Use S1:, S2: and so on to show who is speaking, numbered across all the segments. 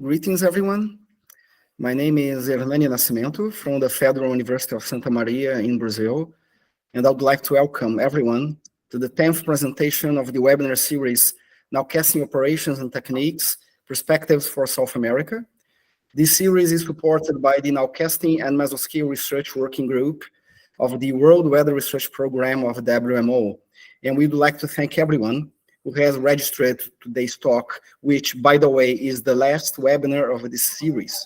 S1: Greetings, everyone. My name is Hernani Nascimento from the Federal University of Santa Maria in Brazil, and I would like to welcome everyone to the 10th presentation of the webinar series, Nowcasting Operations and Techniques, Perspectives for South America. This series is supported by the Nowcasting and Mesoscale Research Working Group of the World Weather Research Program of WMO, and we'd like to thank everyone who has registered today's talk, which, by the way, is the last webinar of this series.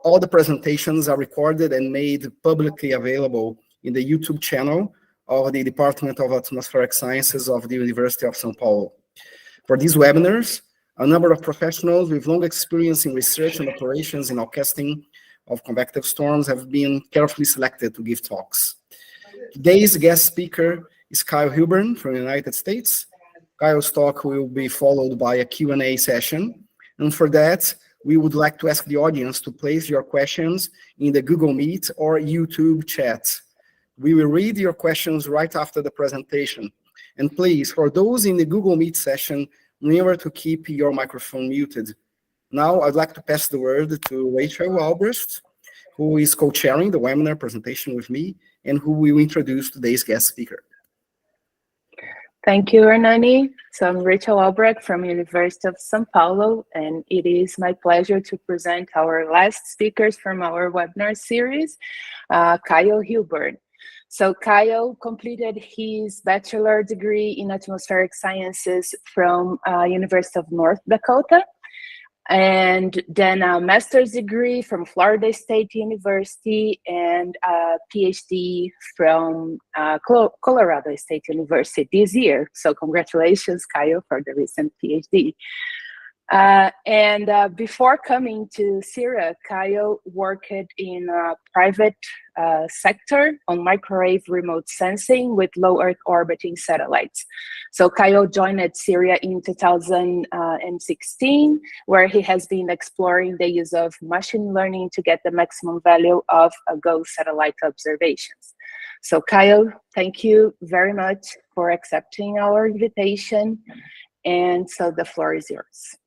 S1: All the presentations are recorded and made publicly available in the YouTube channel of the Department of Atmospheric Sciences of the University of São Paulo. For these webinars, a number of professionals with long experience in research and operations in nowcasting of convective storms have been carefully selected to give talks. Today's guest speaker is Kyle Hilburn from the United States. Kyle's talk will be followed by a Q&A session. And for that, we would like to ask the audience to place your questions in the Google Meet or YouTube chat. We will read your questions right after the presentation. And please, for those in the Google Meet session, remember to keep your microphone muted. Now, I'd like to pass the word to Rachel Albrecht, who is co-chairing the webinar presentation with me, and who will introduce today's guest speaker.
S2: Thank you, Hernani. So I'm Rachel Albrecht from University of São Paulo, and it is my pleasure to present our last speakers from our webinar series, Kyle Hilburn. So Kyle completed his bachelor degree in atmospheric sciences from University of North Dakota, and then a master's degree from Florida State University and a PhD from Colorado State University this year. So congratulations, Kyle, for the recent PhD. Before coming to CIRA, Kyle worked in a private sector on microwave remote sensing with low Earth orbiting satellites. So Kyle joined CIRA in 2016, where he has been exploring the use of machine learning to get the maximum value of GOES satellite observations. So Kyle, thank you very much for accepting our invitation. And so the floor is yours.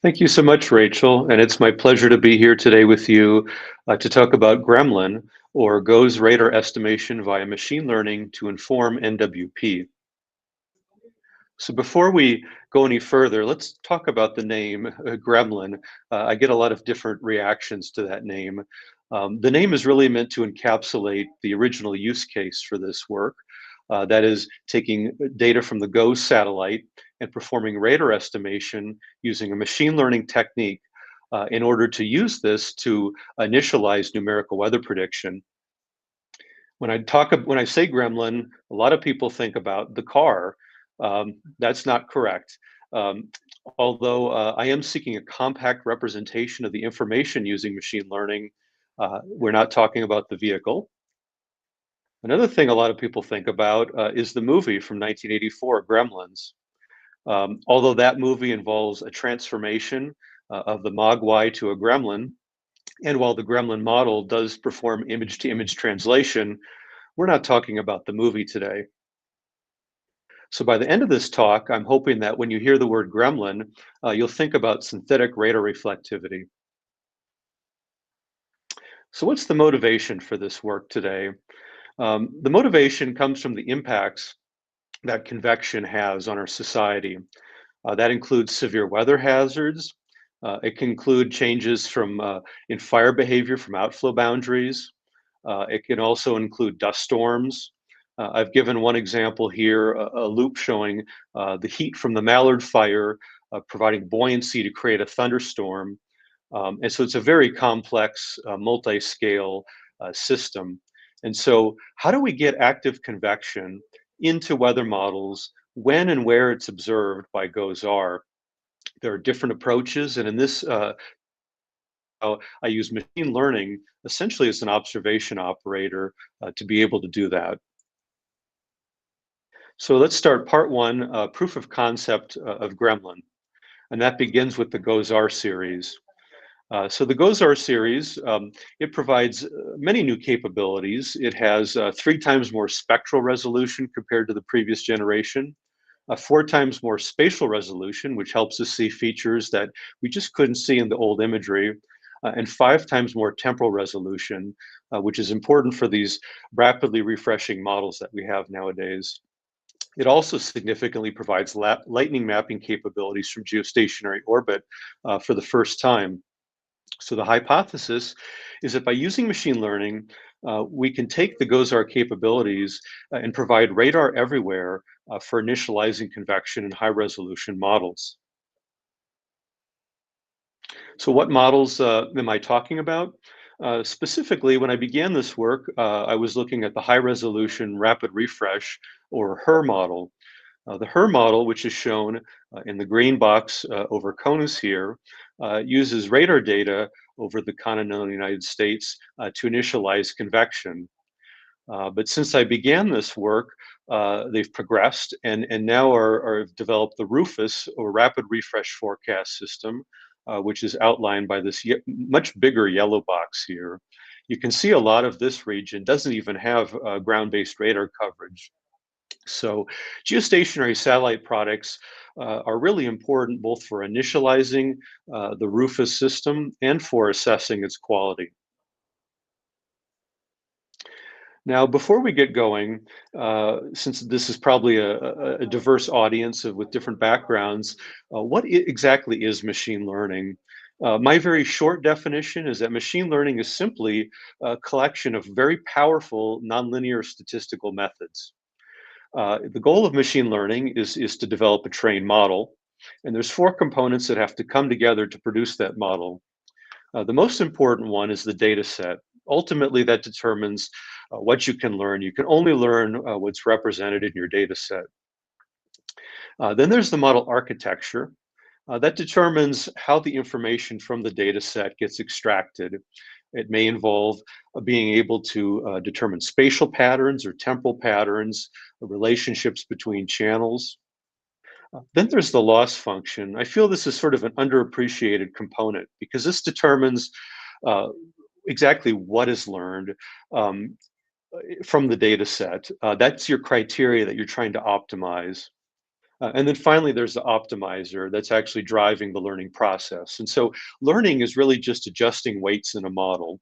S3: Thank you so much, Rachel, and it's my pleasure to be here today with you to talk about Gremlin, or GOES radar estimation via machine learning to inform NWP. So before we go any further, let's talk about the name Gremlin. I get a lot of different reactions to that name. The name is really meant to encapsulate the original use case for this work. That is taking data from the GOES satellite and performing radar estimation using a machine learning technique in order to use this to initialize numerical weather prediction. When I say Gremlin, a lot of people think about the car. That's not correct. Although I am seeking a compact representation of the information using machine learning, we're not talking about the vehicle. Another thing a lot of people think about is the movie from 1984, Gremlins. Although that movie involves a transformation of the Mogwai to a gremlin, and while the gremlin model does perform image-to-image translation, we're not talking about the movie today. So by the end of this talk, I'm hoping that when you hear the word gremlin, you'll think about synthetic radar reflectivity. So what's the motivation for this work today? The motivation comes from the impacts that convection has on our society. That includes severe weather hazards. It can include changes in fire behavior from outflow boundaries. It can also include dust storms. I've given one example here, a loop showing the heat from the mallard fire providing buoyancy to create a thunderstorm. And so it's a very complex multi-scale system. And so how do we get active convection into weather models when and where it's observed by GOES-R? There are different approaches, and in this, I use machine learning essentially as an observation operator to be able to do that. So let's start part one, proof of concept of Gremlin, and that begins with the GOES-R series. So the GOES-R series, it provides many new capabilities. It has 3 times more spectral resolution compared to the previous generation. 4 times more spatial resolution, which helps us see features that we just couldn't see in the old imagery, and 5 times more temporal resolution, which is important for these rapidly refreshing models that we have nowadays. It also significantly provides lightning mapping capabilities from geostationary orbit for the first time. So the hypothesis is that by using machine learning, we can take the GOES-R capabilities and provide radar everywhere for initializing convection in high-resolution models. So what models am I talking about? Specifically, when I began this work, I was looking at the high-resolution rapid refresh, or HER model. The HER model, which is shown in the green box over CONUS here, uses radar data over the continental United States to initialize convection. But since I began this work, they've progressed and now are developed the RUFUS, or Rapid Refresh Forecast System, which is outlined by this much bigger yellow box here. You can see a lot of this region doesn't even have ground-based radar coverage. So geostationary satellite products are really important both for initializing the RUFUS system and for assessing its quality. Now, before we get going, since this is probably a diverse audience with different backgrounds, what exactly is machine learning? My very short definition is that machine learning is simply a collection of very powerful nonlinear statistical methods. The goal of machine learning is to develop a trained model, and there's 4 components that have to come together to produce that model. The most important one is the data set. Ultimately, that determines what you can learn. You can only learn what's represented in your data set. Then there's the model architecture. That determines how the information from the data set gets extracted. It may involve being able to determine spatial patterns or temporal patterns, relationships between channels. Then there's the loss function. I feel this is sort of an underappreciated component because this determines exactly what is learned from the data set. That's your criteria that you're trying to optimize. And then finally, there's the optimizer that's actually driving the learning process. And so learning is really just adjusting weights in a model.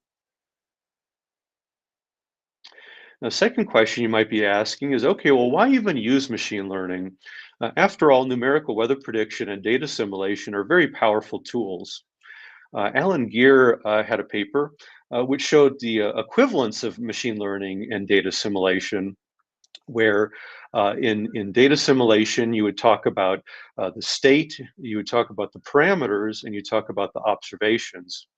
S3: Now, second question you might be asking is, okay, well, why even use machine learning? After all, numerical weather prediction and data assimilation are very powerful tools. Alan Gear had a paper which showed the equivalence of machine learning and data assimilation, where in data assimilation, you would talk about the state, you would talk about the parameters, and you talk about the observations.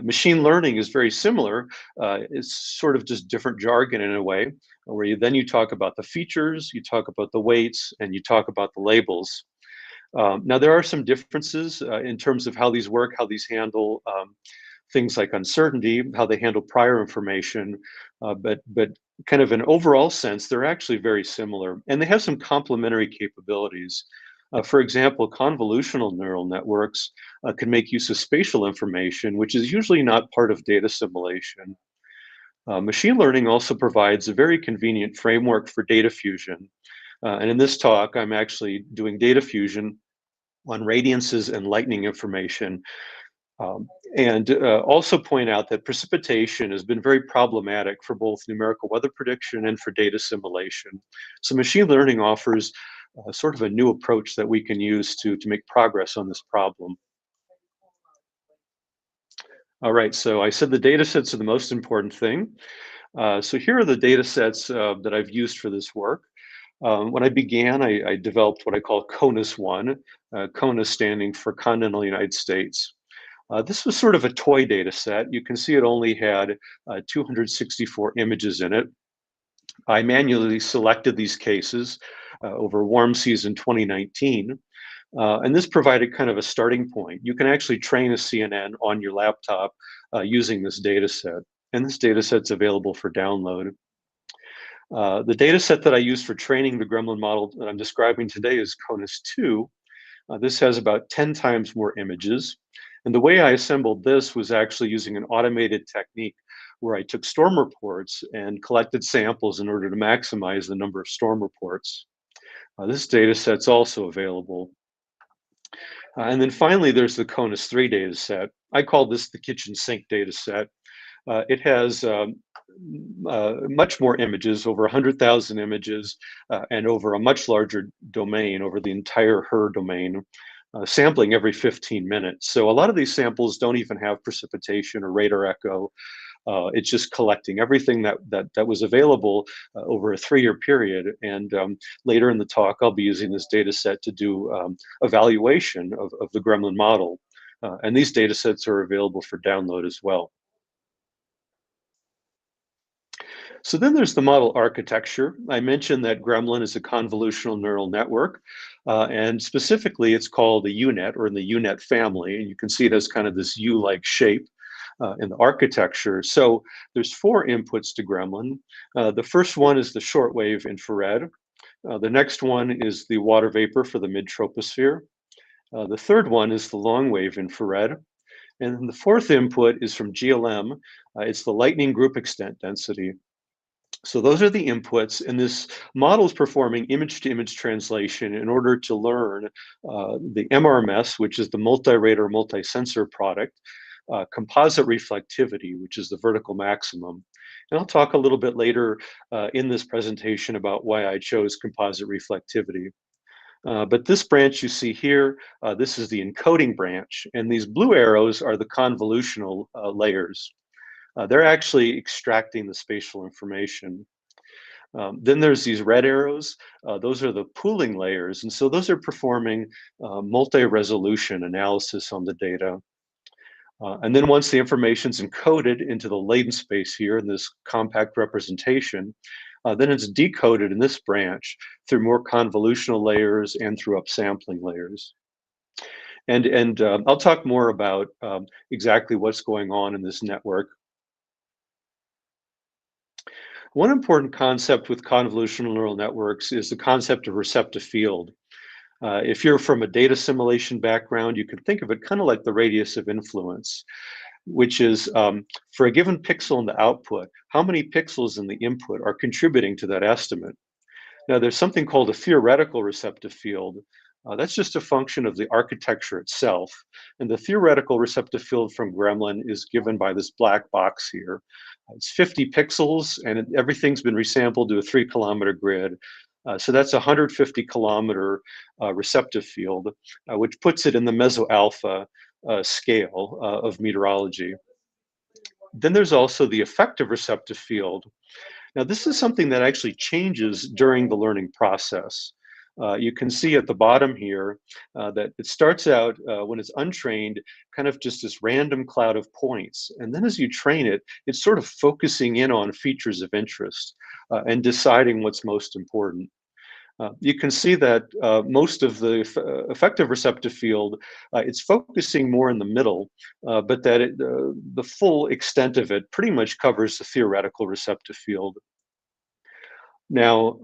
S3: Machine learning is very similar. It's sort of just different jargon in a way, where you talk about the features, you talk about the weights, and you talk about the labels. Now, there are some differences in terms of how these work, how these handle things like uncertainty, how they handle prior information, but kind of an overall sense, they're actually very similar, and they have some complementary capabilities. For example, convolutional neural networks can make use of spatial information, which is usually not part of data assimilation. Machine learning also provides a very convenient framework for data fusion. And in this talk, I'm actually doing data fusion on radiances and lightning information. And also point out that precipitation has been very problematic for both numerical weather prediction and for data assimilation. So machine learning offers sort of a new approach that we can use to make progress on this problem. All right, so I said the data sets are the most important thing. So here are the data sets that I've used for this work. When I began, I developed what I call CONUS-1, CONUS standing for Continental United States. This was sort of a toy data set. You can see it only had 264 images in it. I manually selected these cases over warm season 2019. And this provided kind of a starting point. You can actually train a CNN on your laptop using this data set. And this data set's available for download. The data set that I used for training the Gremlin model that I'm describing today is CONUS-2. This has about 10 times more images. And the way I assembled this was actually using an automated technique where I took storm reports and collected samples in order to maximize the number of storm reports. This data set's also available. And then finally, there's the CONUS 3 data set. I call this the kitchen sink data set. It has much more images, over 100,000 images, and over a much larger domain, over the entire HER domain, sampling every 15 minutes. So a lot of these samples don't even have precipitation or radar echo. It's just collecting everything that was available over a 3-year period. And later in the talk, I'll be using this data set to do evaluation of the Gremlin model. And these data sets are available for download as well. So then there's the model architecture. I mentioned that Gremlin is a convolutional neural network, and specifically it's called a UNet, or in the UNet family, and you can see it has kind of this U-like shape in the architecture. So there's 4 inputs to Gremlin. The first one is the shortwave infrared. The next one is the water vapor for the mid-troposphere. The third one is the long wave infrared. And then the fourth input is from GLM. It's the lightning group extent density. So those are the inputs, and this model is performing image-to-image translation in order to learn the MRMS, which is the multi-radar, multi-sensor product, composite reflectivity, which is the vertical maximum. And I'll talk a little bit later in this presentation about why I chose composite reflectivity. But this branch you see here, this is the encoding branch, and these blue arrows are the convolutional layers. They're actually extracting the spatial information. Then there's these red arrows. Those are the pooling layers. And so those are performing multi-resolution analysis on the data. And then once the information's encoded into the latent space here in this compact representation, then it's decoded in this branch through more convolutional layers and through upsampling layers. And I'll talk more about exactly what's going on in this network. One important concept with convolutional neural networks is the concept of receptive field. If you're from a data assimilation background, you can think of it kind of like the radius of influence, which is for a given pixel in the output, how many pixels in the input are contributing to that estimate. Now, there's something called a theoretical receptive field. That's just a function of the architecture itself. And the theoretical receptive field from Gremlin is given by this black box here. It's 50 pixels, and everything's been resampled to a 3-kilometer grid. So that's a 150 kilometer receptive field, which puts it in the meso-alpha scale of meteorology. Then there's also the effective receptive field. Now, this is something that actually changes during the learning process. You can see at the bottom here that it starts out when it's untrained, kind of just this random cloud of points. And then as you train it, it's sort of focusing in on features of interest and deciding what's most important. You can see that most of the effective receptive field, it's focusing more in the middle, but that the full extent of it pretty much covers the theoretical receptive field. Now,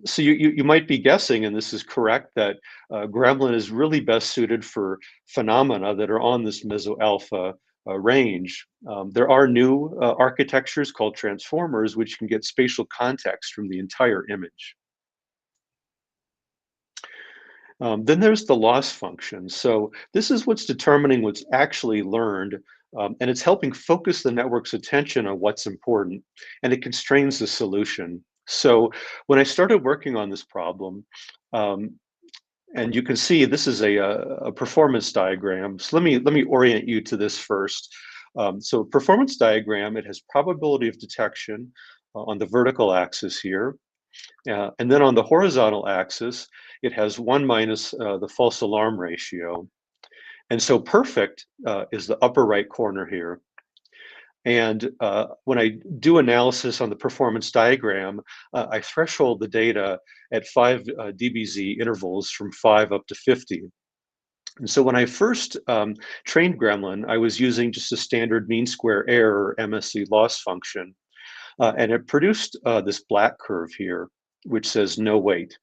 S3: so you might be guessing, and this is correct, that Gremlin is really best suited for phenomena that are on this meso-alpha range. There are new architectures called transformers, which can get spatial context from the entire image. Then there's the loss function. So this is what's determining what's actually learned, and it's helping focus the network's attention on what's important, and it constrains the solution. So when I started working on this problem, and you can see this is a performance diagram. So let me orient you to this first. So performance diagram, it has probability of detection on the vertical axis here. And then on the horizontal axis, it has 1 minus the false alarm ratio. And so perfect is the upper right corner here. And when I do analysis on the performance diagram, I threshold the data at 5 dBz intervals from 5 up to 50. And so when I first trained Gremlin, I was using just a standard mean square error MSE loss function. And it produced this black curve here, which says no weight.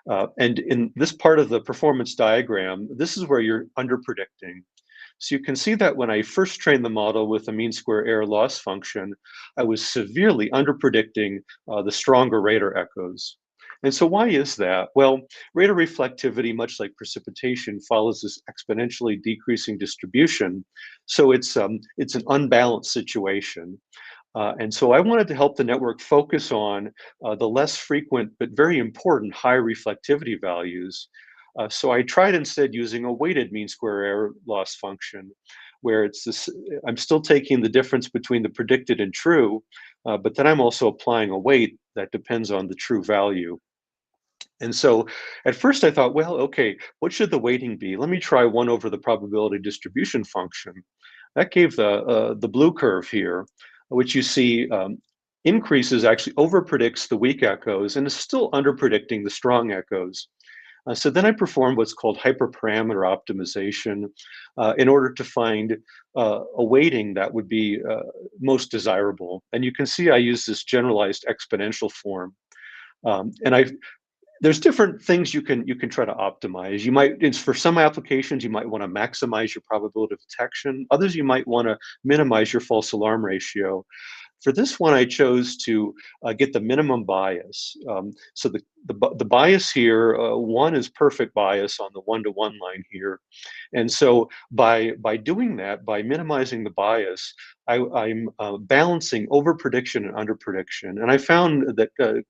S3: And in this part of the performance diagram, this is where you're underpredicting. So you can see that when I first trained the model with a mean square error loss function, I was severely underpredicting the stronger radar echoes. And so why is that? Well, radar reflectivity, much like precipitation, follows this exponentially decreasing distribution. So it's an unbalanced situation. And so I wanted to help the network focus on the less frequent but very important high reflectivity values. So I tried instead using a weighted mean square error loss function, where it's this, I'm still taking the difference between the predicted and true, but then I'm also applying a weight that depends on the true value. And so at first I thought, well, okay, what should the weighting be? Let me try 1 over the probability distribution function. That gave the blue curve here, which you see increases actually overpredicts the weak echoes and is still underpredicting the strong echoes. So then I performed what's called hyperparameter optimization in order to find a weighting that would be most desirable. And you can see I use this generalized exponential form. And there's different things you can try to optimize. You might, it's for some applications, you might want to maximize your probability of detection. Others, you might want to minimize your false alarm ratio. For this one, I chose to get the minimum bias. So the bias here, 1 is perfect bias on the 1-to-1 line here. And so by doing that, by minimizing the bias, I'm balancing over prediction and under prediction. And I found that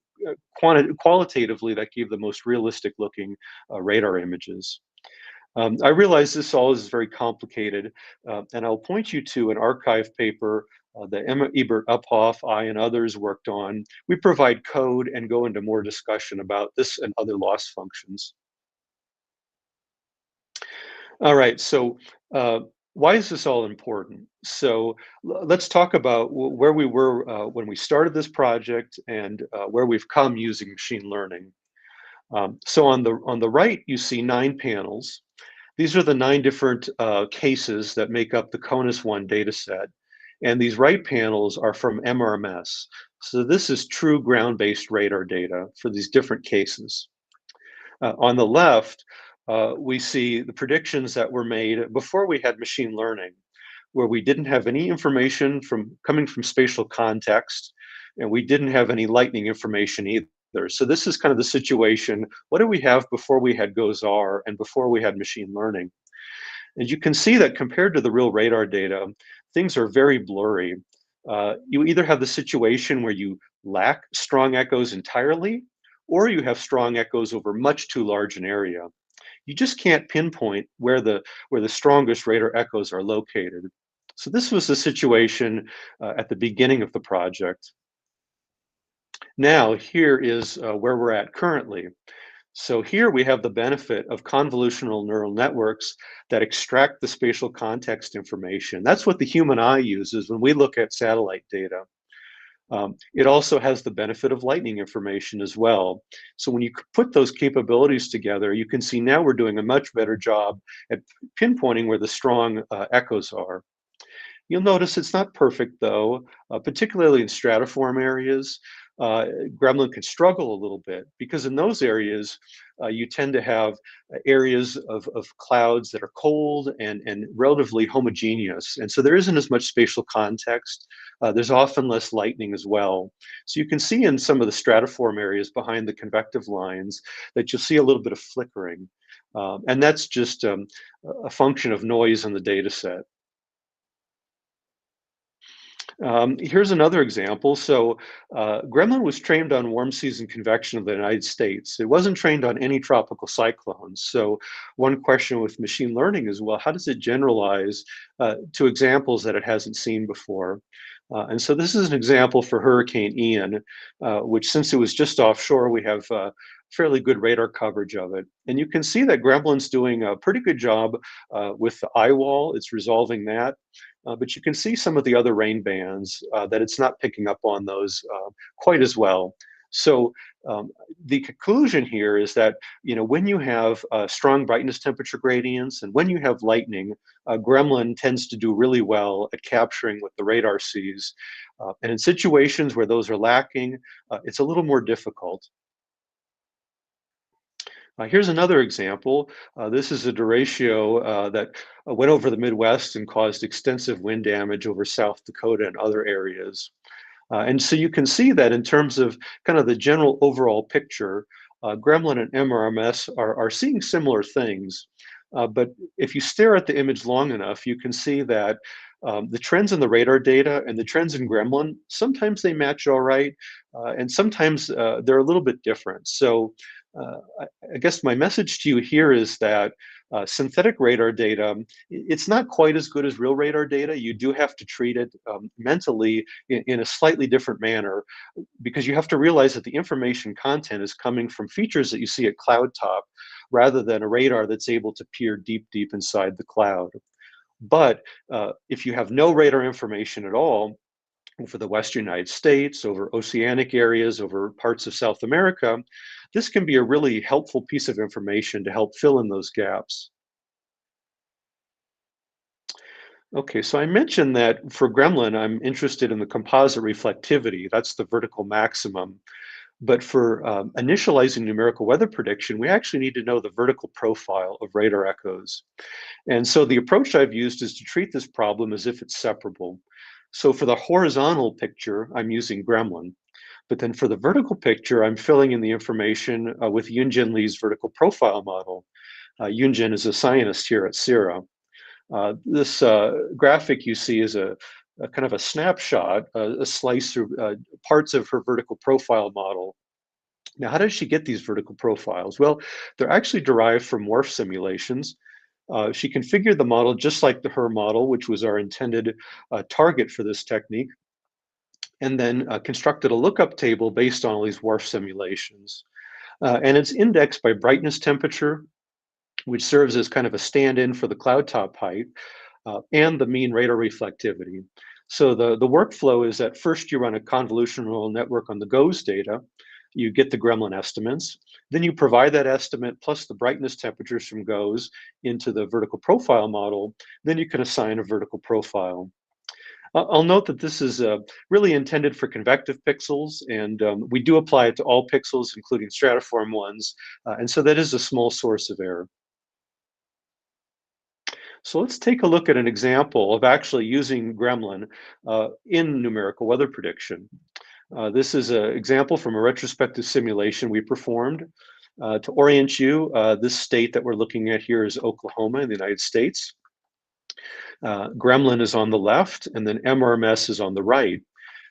S3: qualitatively, that gave the most realistic looking radar images. I realize this all is very complicated, and I'll point you to an archive paper that Emma Ebert Uphoff, I, and others worked on. We provide code and go into more discussion about this and other loss functions. All right, so why is this all important? So let's talk about where we were when we started this project and where we've come using machine learning. So on the right, you see 9 panels. These are the 9 different cases that make up the CONUS-1 dataset. And these right panels are from MRMS. So this is true ground-based radar data for these different cases. On the left, we see the predictions that were made before we had machine learning, where we didn't have any information coming from spatial context, and we didn't have any lightning information either. So this is kind of the situation. What do we have before we had GOES-R and before we had machine learning? And you can see that compared to the real radar data, things are very blurry. You either have the situation where you lack strong echoes entirely, or you have strong echoes over much too large an area. You just can't pinpoint where the strongest radar echoes are located. So this was the situation at the beginning of the project. Now, here is where we're at currently. So here we have the benefit of convolutional neural networks that extract the spatial context information. That's what the human eye uses when we look at satellite data. It also has the benefit of lightning information as well. So when you put those capabilities together, you can see now we're doing a much better job at pinpointing where the strong echoes are. You'll notice it's not perfect though, particularly in stratiform areas. Gremlin can struggle a little bit because in those areas, you tend to have areas of clouds that are cold and relatively homogeneous. And so there isn't as much spatial context. There's often less lightning as well. So you can see in some of the stratiform areas behind the convective lines that you'll see a little bit of flickering. And that's just a function of noise in the data set. Here's another example. So Gremlin was trained on warm season convection of the United States. It wasn't trained on any tropical cyclones. So one question with machine learning is, well, how does it generalize to examples that it hasn't seen before? And so this is an example for Hurricane Ian, which since it was just offshore, we have fairly good radar coverage of it. And you can see that Gremlin's doing a pretty good job with the eye wall. It's resolving that. But you can see some of the other rain bands that it's not picking up on those quite as well. So the conclusion here is that, you know, when you have strong brightness temperature gradients and when you have lightning, Gremlin tends to do really well at capturing what the radar sees. And in situations where those are lacking, it's a little more difficult. Here's another example. This is a derecho that went over the Midwest and caused extensive wind damage over South Dakota and other areas. And so you can see that in terms of kind of the general overall picture, Gremlin and MRMS are seeing similar things. But if you stare at the image long enough, you can see that the trends in the radar data and the trends in Gremlin, sometimes they match all right, and sometimes they're a little bit different. So I guess my message to you here is that synthetic radar data, it's not quite as good as real radar data. You do have to treat it mentally in a slightly different manner, because you have to realize that the information content is coming from features that you see at cloud top, rather than a radar that's able to peer deep, deep inside the cloud. But if you have no radar information at all, over the Western United States, over oceanic areas, over parts of South America, this can be a really helpful piece of information to help fill in those gaps. Okay, so I mentioned that for Gremlin, I'm interested in the composite reflectivity. That's the vertical maximum. But for initializing numerical weather prediction, we actually need to know the vertical profile of radar echoes. And so the approach I've used is to treat this problem as if it's separable. So for the horizontal picture, I'm using Gremlin. But then for the vertical picture, I'm filling in the information with Yunjin Li's vertical profile model. Yunjin is a scientist here at CIRA. This graphic you see is a kind of a snapshot, a slice through parts of her vertical profile model. Now, how does she get these vertical profiles? Well, they're actually derived from WRF simulations. She configured the model just like her model, which was our intended target for this technique, and then constructed a lookup table based on all these WRF simulations. And it's indexed by brightness temperature, which serves as kind of a stand-in for the cloud top height, and the mean radar reflectivity. So the workflow is that first you run a convolutional neural network on the GOES data, you get the Gremlin estimates, then you provide that estimate plus the brightness temperatures from GOES into the vertical profile model, then you can assign a vertical profile. I'll note that this is really intended for convective pixels, and we do apply it to all pixels, including stratiform ones, and so that is a small source of error. So let's take a look at an example of actually using Gremlin in numerical weather prediction. This is an example from a retrospective simulation we performed. To orient you, this state that we're looking at here is Oklahoma in the United States. Gremlin is on the left, and then MRMS is on the right.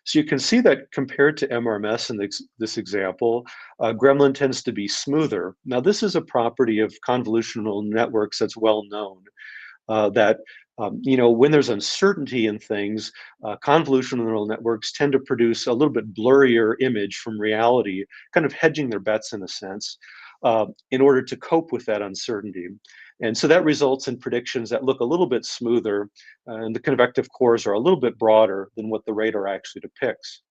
S3: So you can see that compared to MRMS in this example, Gremlin tends to be smoother. Now, this is a property of convolutional networks that's well known. That when there's uncertainty in things, convolutional neural networks tend to produce a little bit blurrier image from reality, kind of hedging their bets in a sense, in order to cope with that uncertainty. And so that results in predictions that look a little bit smoother, and the convective cores are a little bit broader than what the radar actually depicts.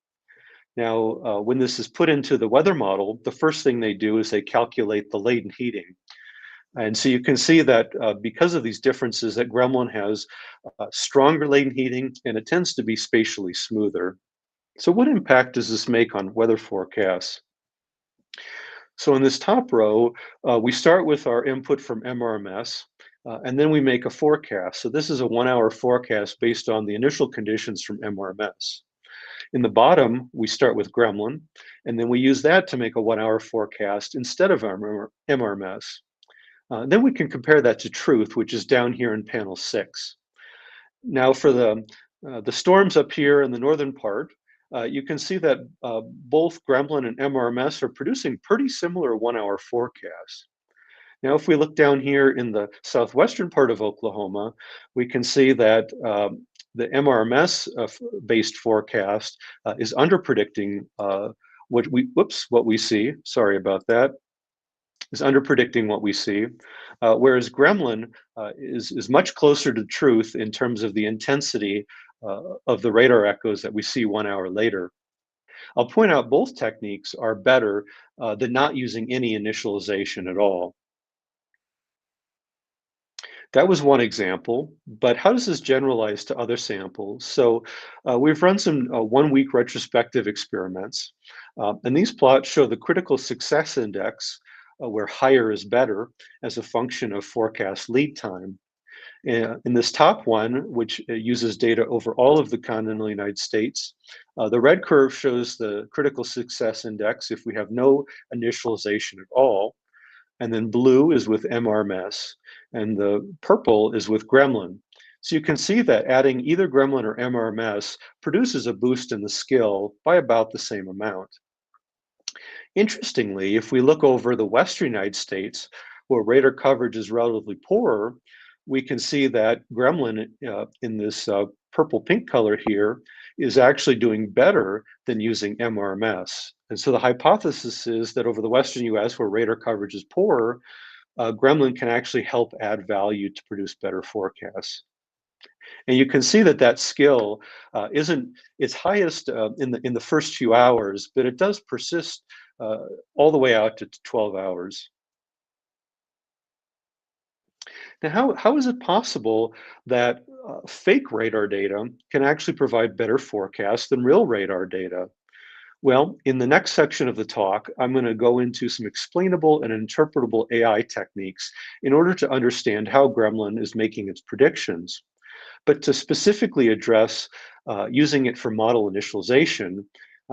S3: Now, when this is put into the weather model, the first thing they do is they calculate the latent heating. And so you can see that because of these differences, that Gremlin has stronger latent heating, and it tends to be spatially smoother. So what impact does this make on weather forecasts? So in this top row, we start with our input from MRMS, and then we make a forecast. So this is a 1-hour forecast based on the initial conditions from MRMS. In the bottom, we start with Gremlin, and then we use that to make a 1-hour forecast instead of MRMS. Then we can compare that to truth, which is down here in panel 6. Now for the storms up here in the northern part, you can see that both Gremlin and MRMS are producing pretty similar 1-hour forecasts. Now, if we look down here in the southwestern part of Oklahoma, we can see that the MRMS-based forecast is underpredicting what we see. Sorry about that. Is underpredicting what we see, whereas Gremlin is much closer to truth in terms of the intensity of the radar echoes that we see 1 hour later. I'll point out both techniques are better than not using any initialization at all. That was one example, but how does this generalize to other samples? So we've run some 1-week retrospective experiments, and these plots show the critical success index, where higher is better as a function of forecast lead time. In this top one, which uses data over all of the continental United States, the red curve shows the critical success index if we have no initialization at all. And then blue is with MRMS, and the purple is with Gremlin. So you can see that adding either Gremlin or MRMS produces a boost in the skill by about the same amount. Interestingly, if we look over the Western United States, where radar coverage is relatively poorer, we can see that Gremlin in this purple-pink color here is actually doing better than using MRMS. And so the hypothesis is that over the Western US, where radar coverage is poorer, Gremlin can actually help add value to produce better forecasts. And you can see that that skill isn't its highest in the first few hours, but it does persist all the way out to 12 hours. Now, how is it possible that fake radar data can actually provide better forecasts than real radar data? Well, in the next section of the talk, I'm going to go into some explainable and interpretable AI techniques in order to understand how Gremlin is making its predictions. But to specifically address using it for model initialization,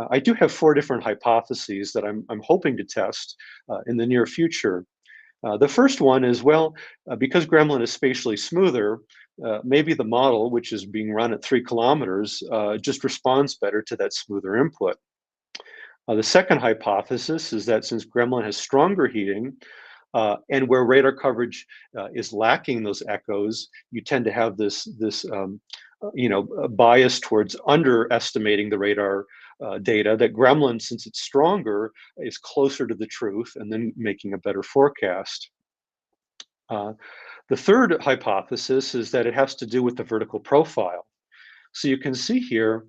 S3: I do have 4 different hypotheses that I'm hoping to test in the near future. The first one is, well, because Gremlin is spatially smoother, maybe the model, which is being run at 3 kilometers, just responds better to that smoother input. The second hypothesis is that since Gremlin has stronger heating, and where radar coverage is lacking those echoes, you tend to have this bias towards underestimating the radar data, that Gremlin, since it's stronger, is closer to the truth and then making a better forecast. The third hypothesis is that it has to do with the vertical profile. So you can see here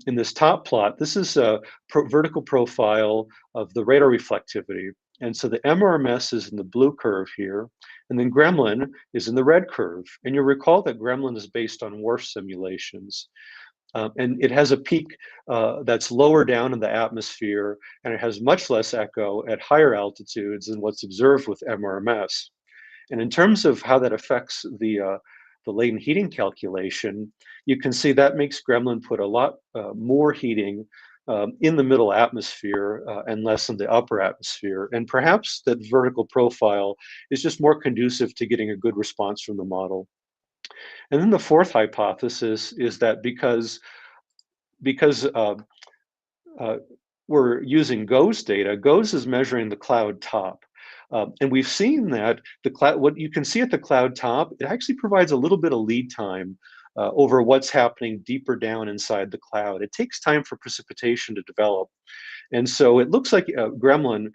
S3: in this top plot, this is a vertical profile of the radar reflectivity. And so the MRMS is in the blue curve here, and then Gremlin is in the red curve. And you'll recall that Gremlin is based on WRF simulations. And it has a peak that's lower down in the atmosphere, and it has much less echo at higher altitudes than what's observed with MRMS. And in terms of how that affects the latent heating calculation, you can see that makes Gremlin put a lot more heating in the middle atmosphere and less in the upper atmosphere. And perhaps that vertical profile is just more conducive to getting a good response from the model. And then the fourth hypothesis is that because we're using GOES data, GOES is measuring the cloud top. And we've seen that the cloud, what you can see at the cloud top, it actually provides a little bit of lead time over what's happening deeper down inside the cloud. It takes time for precipitation to develop. And so it looks like Gremlin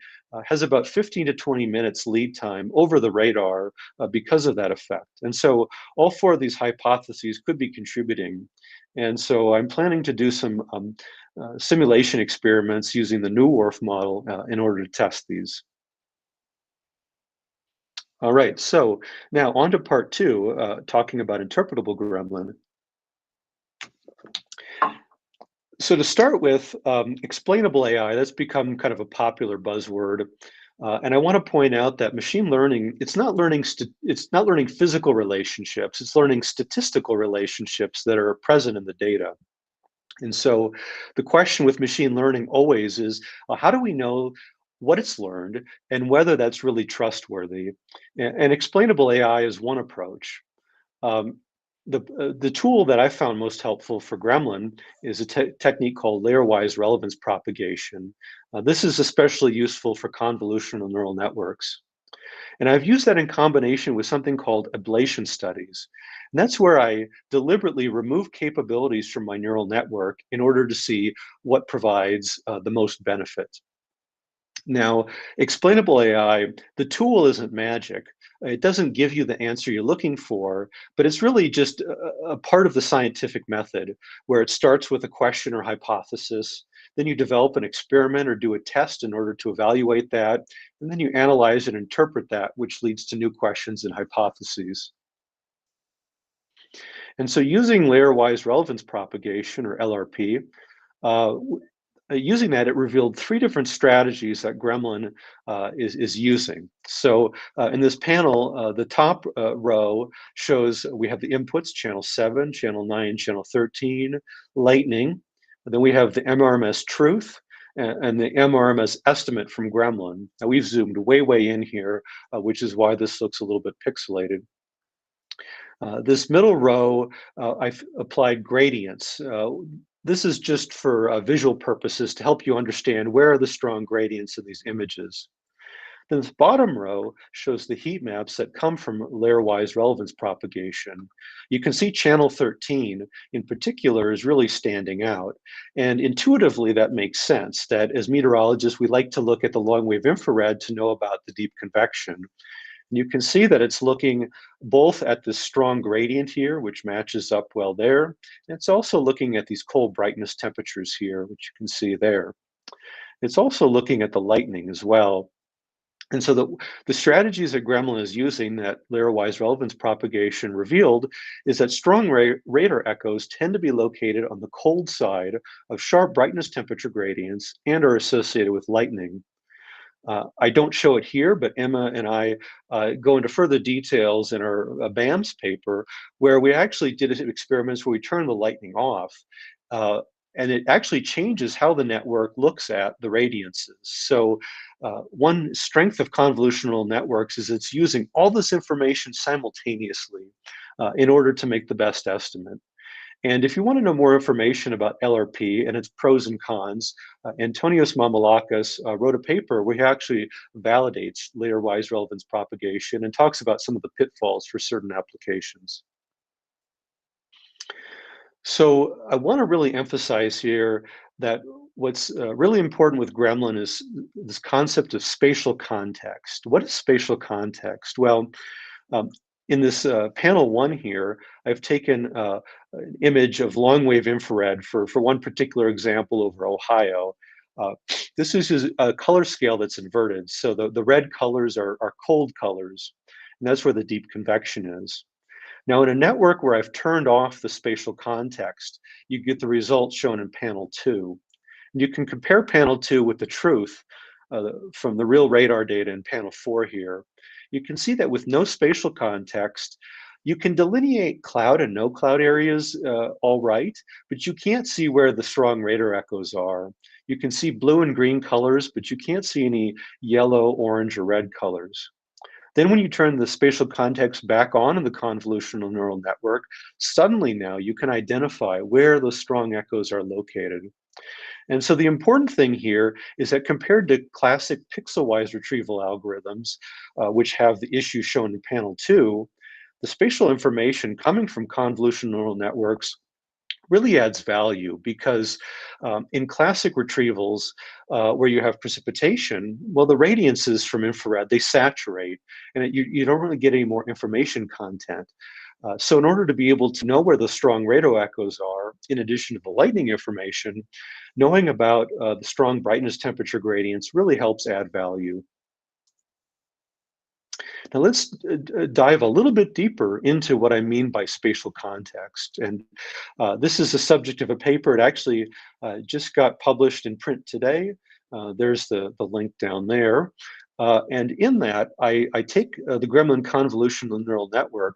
S3: has about 15 to 20 minutes lead time over the radar because of that effect. And so all 4 of these hypotheses could be contributing. And so I'm planning to do some simulation experiments using the new WRF model in order to test these. All right, so now on to part 2, talking about interpretable Gremlin. So to start with, explainable AI, that's become kind of a popular buzzword. And I want to point out that machine learning, it's not learning physical relationships, it's learning statistical relationships that are present in the data. And so the question with machine learning always is, how do we know what it's learned and whether that's really trustworthy? And explainable AI is one approach. The tool that I found most helpful for Gremlin is a technique called layer-wise relevance propagation. This is especially useful for convolutional neural networks. And I've used that in combination with something called ablation studies. And that's where I deliberately remove capabilities from my neural network in order to see what provides the most benefit. Now, explainable AI, the tool isn't magic. It doesn't give you the answer you're looking for, but it's really just a part of the scientific method where it starts with a question or hypothesis, then you develop an experiment or do a test in order to evaluate that, and then you analyze and interpret that, which leads to new questions and hypotheses. And so using layer-wise relevance propagation, or LRP, using that, it revealed 3 different strategies that Gremlin is using. So in this panel, the top row shows we have the inputs, channel 7, channel 9, channel 13, lightning. And then we have the MRMS truth and the MRMS estimate from Gremlin. Now we've zoomed way in here, which is why this looks a little bit pixelated. This middle row, I've applied gradients. This is just for visual purposes to help you understand where are the strong gradients in these images. Then this bottom row shows the heat maps that come from layer-wise relevance propagation. You can see channel 13 in particular is really standing out. And intuitively, that makes sense that as meteorologists, we like to look at the long-wave infrared to know about the deep convection. And you can see that it's looking both at this strong gradient here, which matches up well there. And it's also looking at these cold brightness temperatures here, which you can see there. It's also looking at the lightning as well. And so the strategies that Gremlin is using that layer-wise relevance propagation revealed is that strong radar echoes tend to be located on the cold side of sharp brightness temperature gradients and are associated with lightning. I don't show it here, but Emma and I go into further details in our BAMS paper, where we actually did experiments where we turned the lightning off. And it actually changes how the network looks at the radiances. So one strength of convolutional networks is it's using all this information simultaneously in order to make the best estimate. And if you want to know more information about LRP and its pros and cons, Antonios Mamalakis wrote a paper where he actually validates layer-wise relevance propagation and talks about some of the pitfalls for certain applications. So I want to really emphasize here that what's really important with Gremlin is this concept of spatial context. What is spatial context? Well, in this panel 1 here, I've taken an image of long-wave infrared for one particular example over Ohio. This is a color scale that's inverted. So the red colors are cold colors, and that's where the deep convection is. Now, in a network where I've turned off the spatial context, you get the results shown in panel 2. And you can compare panel 2 with the truth from the real radar data in panel 4 here. You can see that with no spatial context, you can delineate cloud and no cloud areas all right, but you can't see where the strong radar echoes are. You can see blue and green colors, but you can't see any yellow, orange, or red colors. Then when you turn the spatial context back on in the convolutional neural network, suddenly now you can identify where those strong echoes are located. And so the important thing here is that compared to classic pixel-wise retrieval algorithms, which have the issue shown in panel 2, the spatial information coming from convolutional neural networks really adds value because in classic retrievals where you have precipitation, well, the radiances from infrared, they saturate and you don't really get any more information content. So in order to be able to know where the strong radar echoes are, in addition to the lightning information, knowing about the strong brightness temperature gradients really helps add value. Now let's dive a little bit deeper into what I mean by spatial context. And this is the subject of a paper. It actually just got published in print today. There's the link down there. And in that, I take the Gremlin convolutional neural network.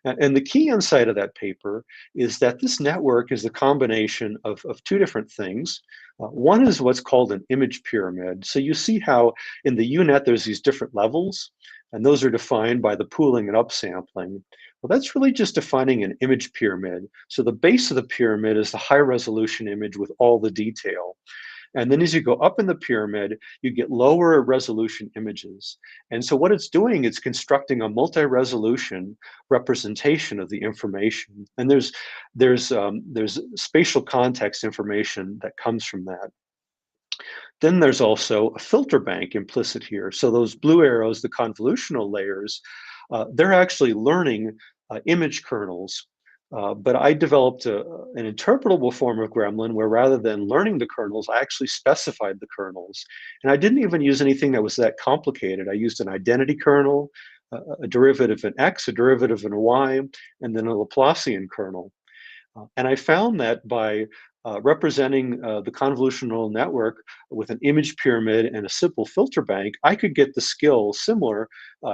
S3: And the key insight of that paper is that this network is a combination of 2 different things. One is what's called an image pyramid. So you see how in the UNet there's these different levels, and those are defined by the pooling and upsampling. Well, that's really just defining an image pyramid. So the base of the pyramid is the high resolution image with all the detail. And then as you go up in the pyramid, you get lower resolution images. And so what it's doing, it's constructing a multi-resolution representation of the information. And there's spatial context information that comes from that. Then there's also a filter bank implicit here. So those blue arrows, the convolutional layers, they're actually learning image kernels. But I developed an interpretable form of Gremlin where rather than learning the kernels, I actually specified the kernels. And I didn't even use anything that was that complicated. I used an identity kernel, a derivative in X, a derivative in Y, and then a Laplacian kernel. And I found that by representing the convolutional neural network with an image pyramid and a simple filter bank, I could get the skill similar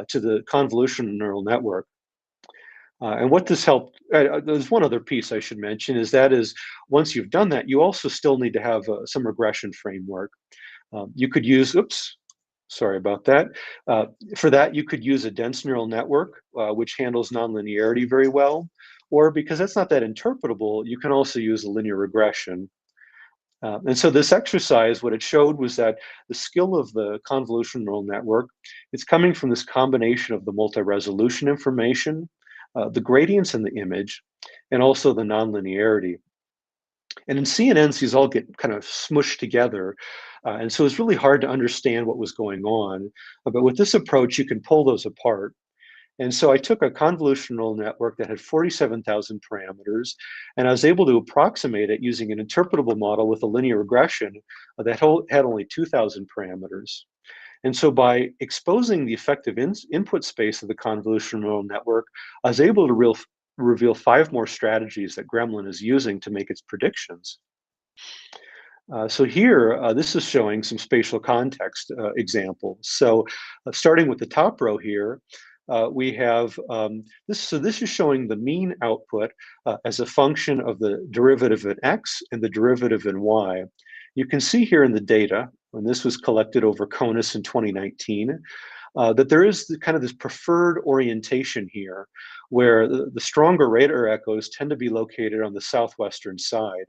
S3: to the convolutional neural network. And what this helped, there's one other piece I should mention, is once you've done that, you also still need to have some regression framework. You could use, oops, sorry about that. For that, you could use a dense neural network, which handles nonlinearity very well. Or because that's not that interpretable, you can also use a linear regression. And so this exercise, what it showed was that the skill of the convolutional neural network, it's coming from this combination of the multi-resolution information, the gradients in the image, and also the nonlinearity. And in CNNs, these all get kind of smushed together. And so it's really hard to understand what was going on. But with this approach, you can pull those apart. And so I took a convolutional network that had 47,000 parameters, and I was able to approximate it using an interpretable model with a linear regression that had only 2,000 parameters. And so by exposing the effective input space of the convolutional neural network, I was able to reveal 5 more strategies that Gremlin is using to make its predictions. So here, this is showing some spatial context examples. So starting with the top row here, we have this. So this is showing the mean output as a function of the derivative in x and the derivative in y. You can see here in the data, when this was collected over CONUS in 2019, that there is kind of this preferred orientation here, where the stronger radar echoes tend to be located on the southwestern side.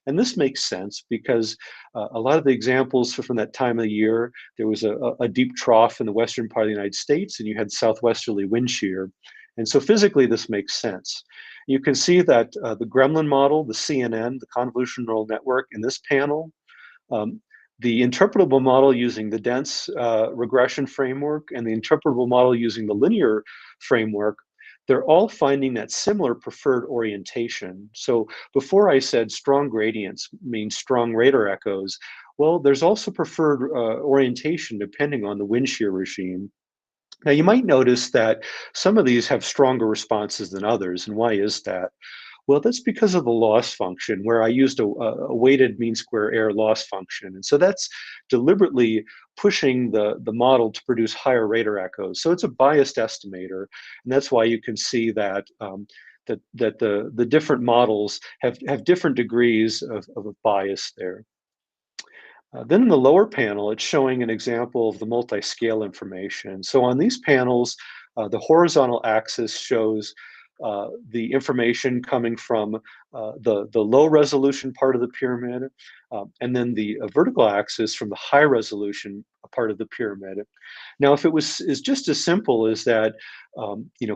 S3: And this makes sense because a lot of the examples from that time of the year, there was a deep trough in the western part of the United States, and you had southwesterly wind shear. And so physically, this makes sense. You can see that the Gremlin model, the CNN, the convolutional neural network in this panel, the interpretable model using the dense regression framework and the interpretable model using the linear framework, they're all finding that similar preferred orientation. So before I said strong gradients mean strong radar echoes, well, there's also preferred orientation depending on the wind shear regime. Now you might notice that some of these have stronger responses than others, and why is that? Well, that's because of the loss function, where I used a weighted mean square error loss function. And so that's deliberately pushing the model to produce higher radar echoes. So it's a biased estimator. And that's why you can see that that the different models have different degrees of a bias there. Then in the lower panel, it's showing an example of the multi-scale information. So on these panels, the horizontal axis shows the information coming from the low resolution part of the pyramid, and then the vertical axis from the high resolution part of the pyramid. Now, if it is just as simple as that,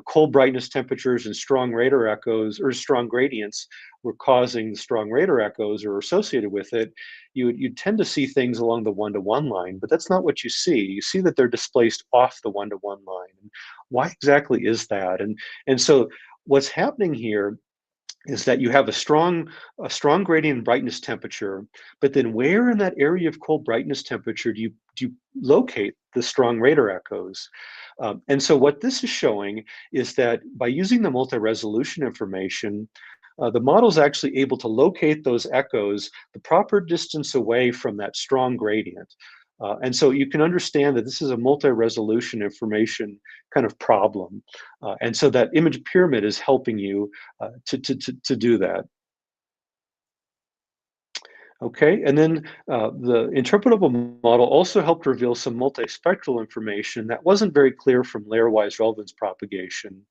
S3: cold brightness temperatures and strong radar echoes or strong gradients were causing the strong radar echoes or associated with it, you'd tend to see things along the one-to-one line, but that's not what you see. You see that they're displaced off the one-to-one line. Why exactly is that? And so what's happening here is that you have a strong gradient in brightness temperature, but then where in that area of cold brightness temperature do you locate the strong radar echoes? And so what this is showing is that by using the multi-resolution information, the model is actually able to locate those echoes the proper distance away from that strong gradient. And so you can understand that this is a multi-resolution information kind of problem. And so that image pyramid is helping you to do that. Okay, and then the interpretable model also helped reveal some multispectral information that wasn't very clear from layer-wise relevance propagation.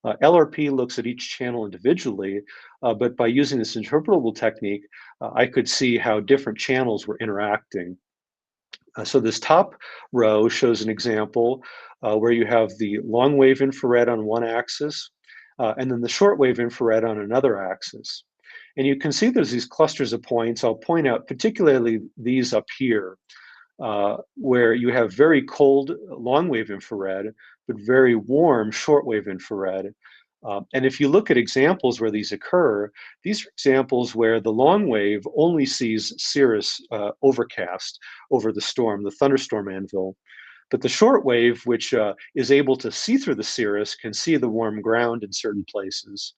S3: LRP looks at each channel individually, but by using this interpretable technique, I could see how different channels were interacting. So this top row shows an example where you have the long wave infrared on one axis, and then the short wave infrared on another axis. And you can see there's these clusters of points. I'll point out particularly these up here, where you have very cold long wave infrared, but very warm short wave infrared. And if you look at examples where these occur, these are examples where the long wave only sees cirrus overcast over the storm, the thunderstorm anvil. But the short wave, which is able to see through the cirrus, can see the warm ground in certain places.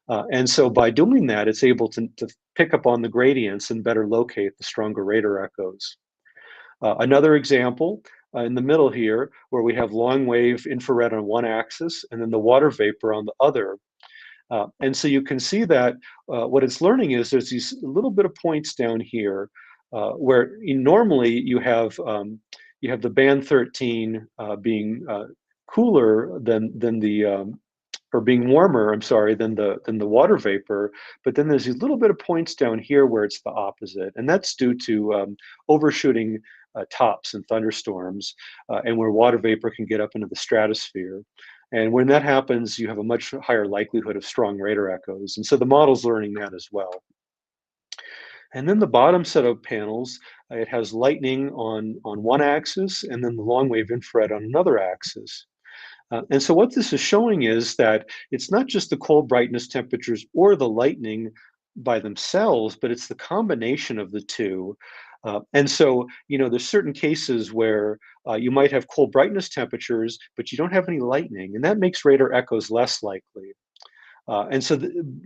S3: And so by doing that, it's able to pick up on the gradients and better locate the stronger radar echoes. Another example in the middle here, where we have long wave infrared on one axis and then the water vapor on the other. And so you can see that what it's learning is there's these little bit of points down here where normally you have the band 13 being cooler than the or being warmer, I'm sorry, than the water vapor. But then there's these little bit of points down here where it's the opposite, and that's due to overshooting tops and thunderstorms, and where water vapor can get up into the stratosphere. And when that happens, you have a much higher likelihood of strong radar echoes. And so the model's learning that as well. And then the bottom set of panels, it has lightning on one axis and then the long wave infrared on another axis. And so what this is showing is that it's not just the cold brightness temperatures or the lightning by themselves, but it's the combination of the two. And so, there's certain cases where you might have cold brightness temperatures, but you don't have any lightning, and that makes radar echoes less likely. And so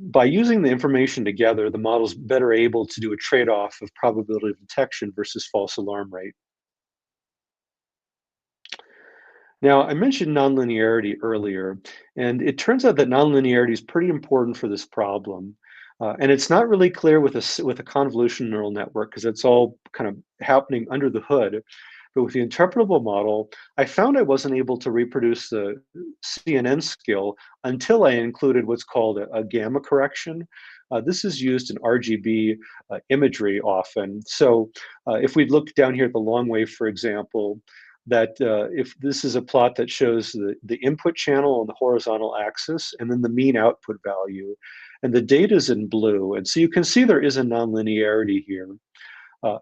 S3: by using the information together, the model's better able to do a trade-off of probability of detection versus false alarm rate. Now, I mentioned nonlinearity earlier, and it turns out that nonlinearity is pretty important for this problem. And it's not really clear with a convolutional neural network because it's all kind of happening under the hood. But with the interpretable model, I found I wasn't able to reproduce the CNN skill until I included what's called a gamma correction. This is used in RGB imagery often. So if we look down here at the long wave, for example, that if this is a plot that shows the input channel on the horizontal axis and then the mean output value, and the data is in blue. And so you can see there is a nonlinearity here.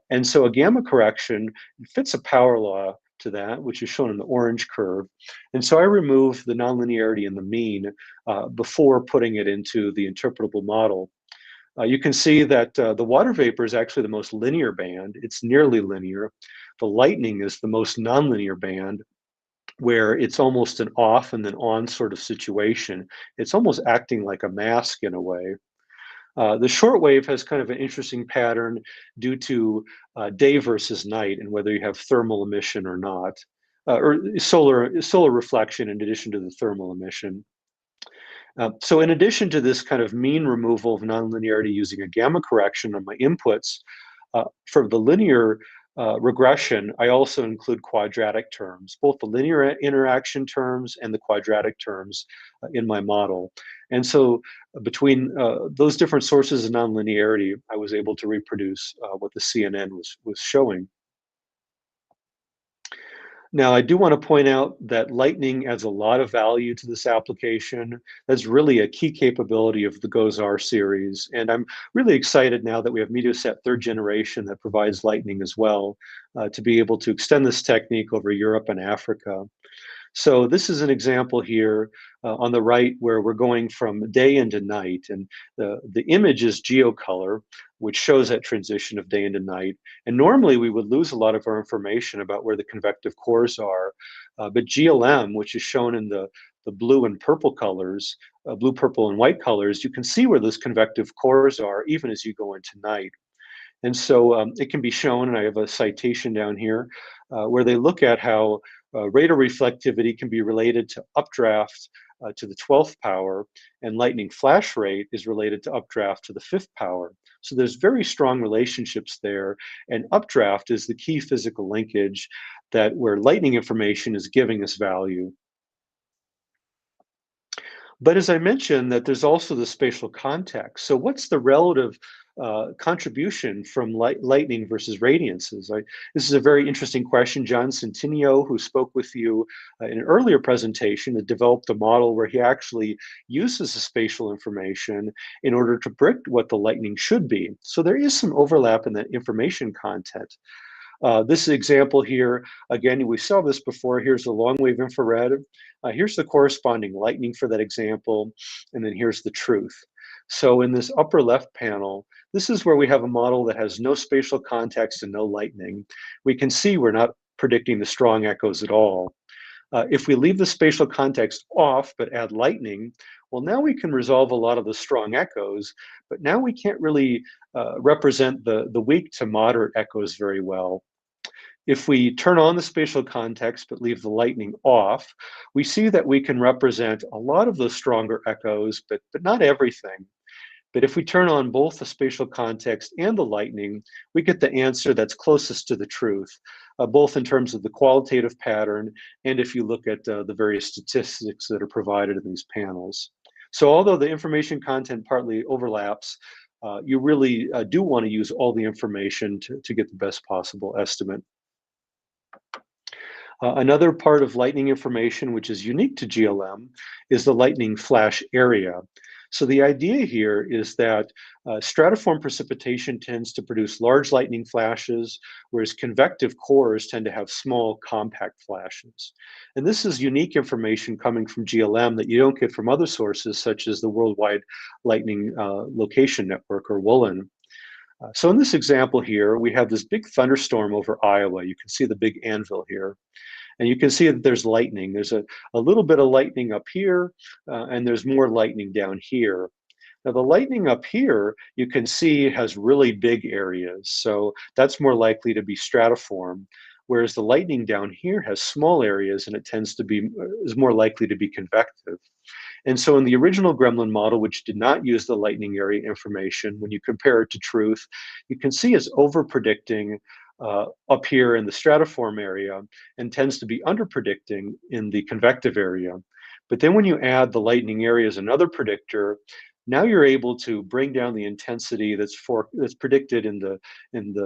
S3: And so a gamma correction fits a power law to that, which is shown in the orange curve. And so I remove the nonlinearity in the mean before putting it into the interpretable model. You can see that the water vapor is actually the most linear band. It's nearly linear. The lightning is the most nonlinear band, where it's almost an off and then on sort of situation. It's almost acting like a mask in a way. The shortwave has kind of an interesting pattern due to day versus night and whether you have thermal emission or not, or solar reflection in addition to the thermal emission. So in addition to this kind of mean removal of nonlinearity using a gamma correction on my inputs, for the linear regression, I also include quadratic terms, both the linear interaction terms and the quadratic terms in my model. And so between those different sources of nonlinearity, I was able to reproduce what the CNN was showing. Now, I do want to point out that lightning adds a lot of value to this application. That's really a key capability of the GOES-R series. And I'm really excited now that we have MeteoSat 3rd generation that provides lightning as well to be able to extend this technique over Europe and Africa. So this is an example here on the right where we're going from day into night, and the image is geocolor, which shows that transition of day into night. And normally we would lose a lot of our information about where the convective cores are, but GLM, which is shown in the blue and purple colors, blue, purple, and white colors, you can see where those convective cores are even as you go into night. And so it can be shown, and I have a citation down here, where they look at how radar reflectivity can be related to updraft to the 12th power, and lightning flash rate is related to updraft to the 5th power. So there's very strong relationships there, and updraft is the key physical linkage that where lightning information is giving us value. But as I mentioned, that there's also the spatial context. So what's the relative contribution from lightning versus radiances? This is a very interesting question. John Centineo, who spoke with you in an earlier presentation, had developed a model where he actually uses the spatial information in order to predict what the lightning should be. So there is some overlap in the information content. This example here, again, we saw this before. Here's the long wave infrared. Here's the corresponding lightning for that example, and then here's the truth. So in this upper left panel, this is where we have a model that has no spatial context and no lightning. We can see we're not predicting the strong echoes at all. If we leave the spatial context off but add lightning, well, now we can resolve a lot of the strong echoes, but now we can't really represent the weak to moderate echoes very well. If we turn on the spatial context but leave the lightning off, we see that we can represent a lot of those stronger echoes, but not everything. But if we turn on both the spatial context and the lightning, we get the answer that's closest to the truth, both in terms of the qualitative pattern and if you look at the various statistics that are provided in these panels. So although the information content partly overlaps, you really do want to use all the information to get the best possible estimate. Another part of lightning information, which is unique to GLM, is the lightning flash area. So the idea here is that stratiform precipitation tends to produce large lightning flashes, whereas convective cores tend to have small, compact flashes. And this is unique information coming from GLM that you don't get from other sources, such as the Worldwide Lightning Location Network, or WLN. So in this example here, we have this big thunderstorm over Iowa. You can see the big anvil here. And you can see that there's lightning. There's a little bit of lightning up here, and there's more lightning down here. Now, the lightning up here, you can see has really big areas. So that's more likely to be stratiform, whereas the lightning down here has small areas, and it tends to be, is more likely to be convective. And so in the original Gremlin model, which did not use the lightning area information, when you compare it to truth, you can see it's over-predicting up here in the stratiform area and tends to be under-predicting in the convective area. But then when you add the lightning area as another predictor, now you're able to bring down the intensity that's predicted in the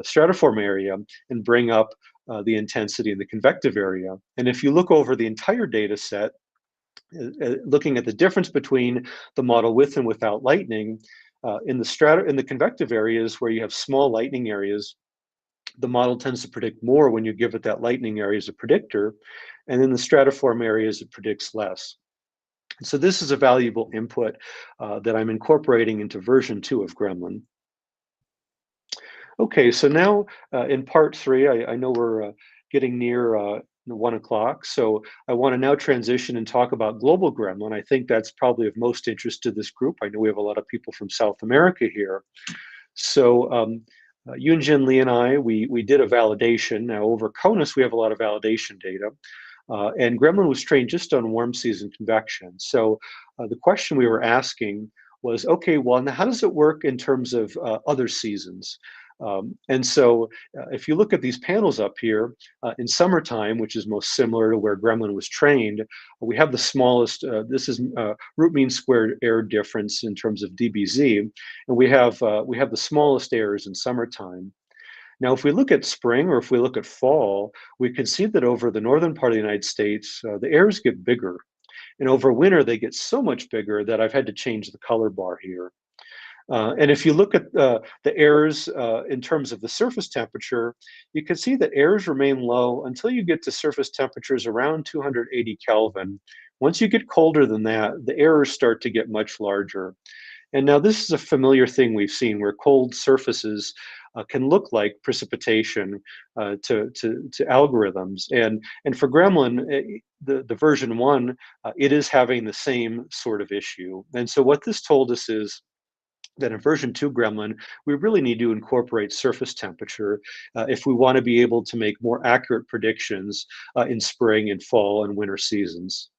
S3: stratiform area and bring up the intensity in the convective area. And if you look over the entire data set, looking at the difference between the model with and without lightning, in the convective areas where you have small lightning areas, the model tends to predict more when you give it that lightning area as a predictor, and in the stratiform areas, it predicts less. So this is a valuable input that I'm incorporating into version 2 of Gremlin. Okay, so now in part 3, I know we're getting near 1 o'clock, so I want to now transition and talk about global Gremlin. I think that's probably of most interest to this group. I know we have a lot of people from South America here. So Yunjin Lee and I, we did a validation. Now over CONUS, we have a lot of validation data. And Gremlin was trained just on warm season convection. So the question we were asking was, okay, well, now how does it work in terms of other seasons? And so if you look at these panels up here, in summertime, which is most similar to where Gremlin was trained, we have the smallest, this is root mean squared error difference in terms of dBz, and we have the smallest errors in summertime. Now, if we look at spring or if we look at fall, we can see that over the northern part of the United States, the errors get bigger. And over winter, they get so much bigger that I've had to change the color bar here. And if you look at the errors in terms of the surface temperature, you can see that errors remain low until you get to surface temperatures around 280 Kelvin. Once you get colder than that, the errors start to get much larger. And now this is a familiar thing we've seen where cold surfaces can look like precipitation to algorithms. And for Gremlin, the version 1, it is having the same sort of issue. And so what this told us is that in version 2 Gremlin, we really need to incorporate surface temperature if we want to be able to make more accurate predictions in spring and fall and winter seasons.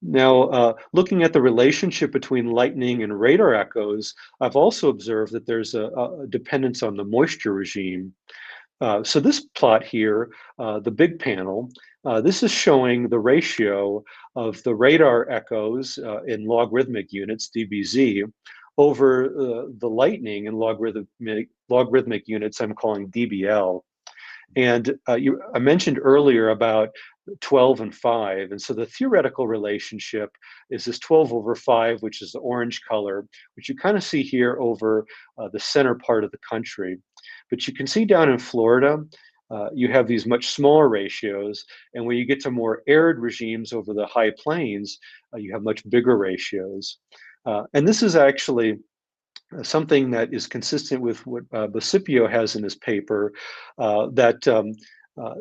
S3: Now, looking at the relationship between lightning and radar echoes, I've also observed that there's a dependence on the moisture regime. So this plot here, the big panel, this is showing the ratio of the radar echoes in logarithmic units, dBz, over the lightning in logarithmic units I'm calling dBl. And I mentioned earlier about 12 and 5. And so the theoretical relationship is this 12 over 5, which is the orange color, which you kind of see here over the center part of the country. But you can see down in Florida, you have these much smaller ratios. And when you get to more arid regimes over the high plains, you have much bigger ratios. And this is actually something that is consistent with what Bosipio has in his paper, that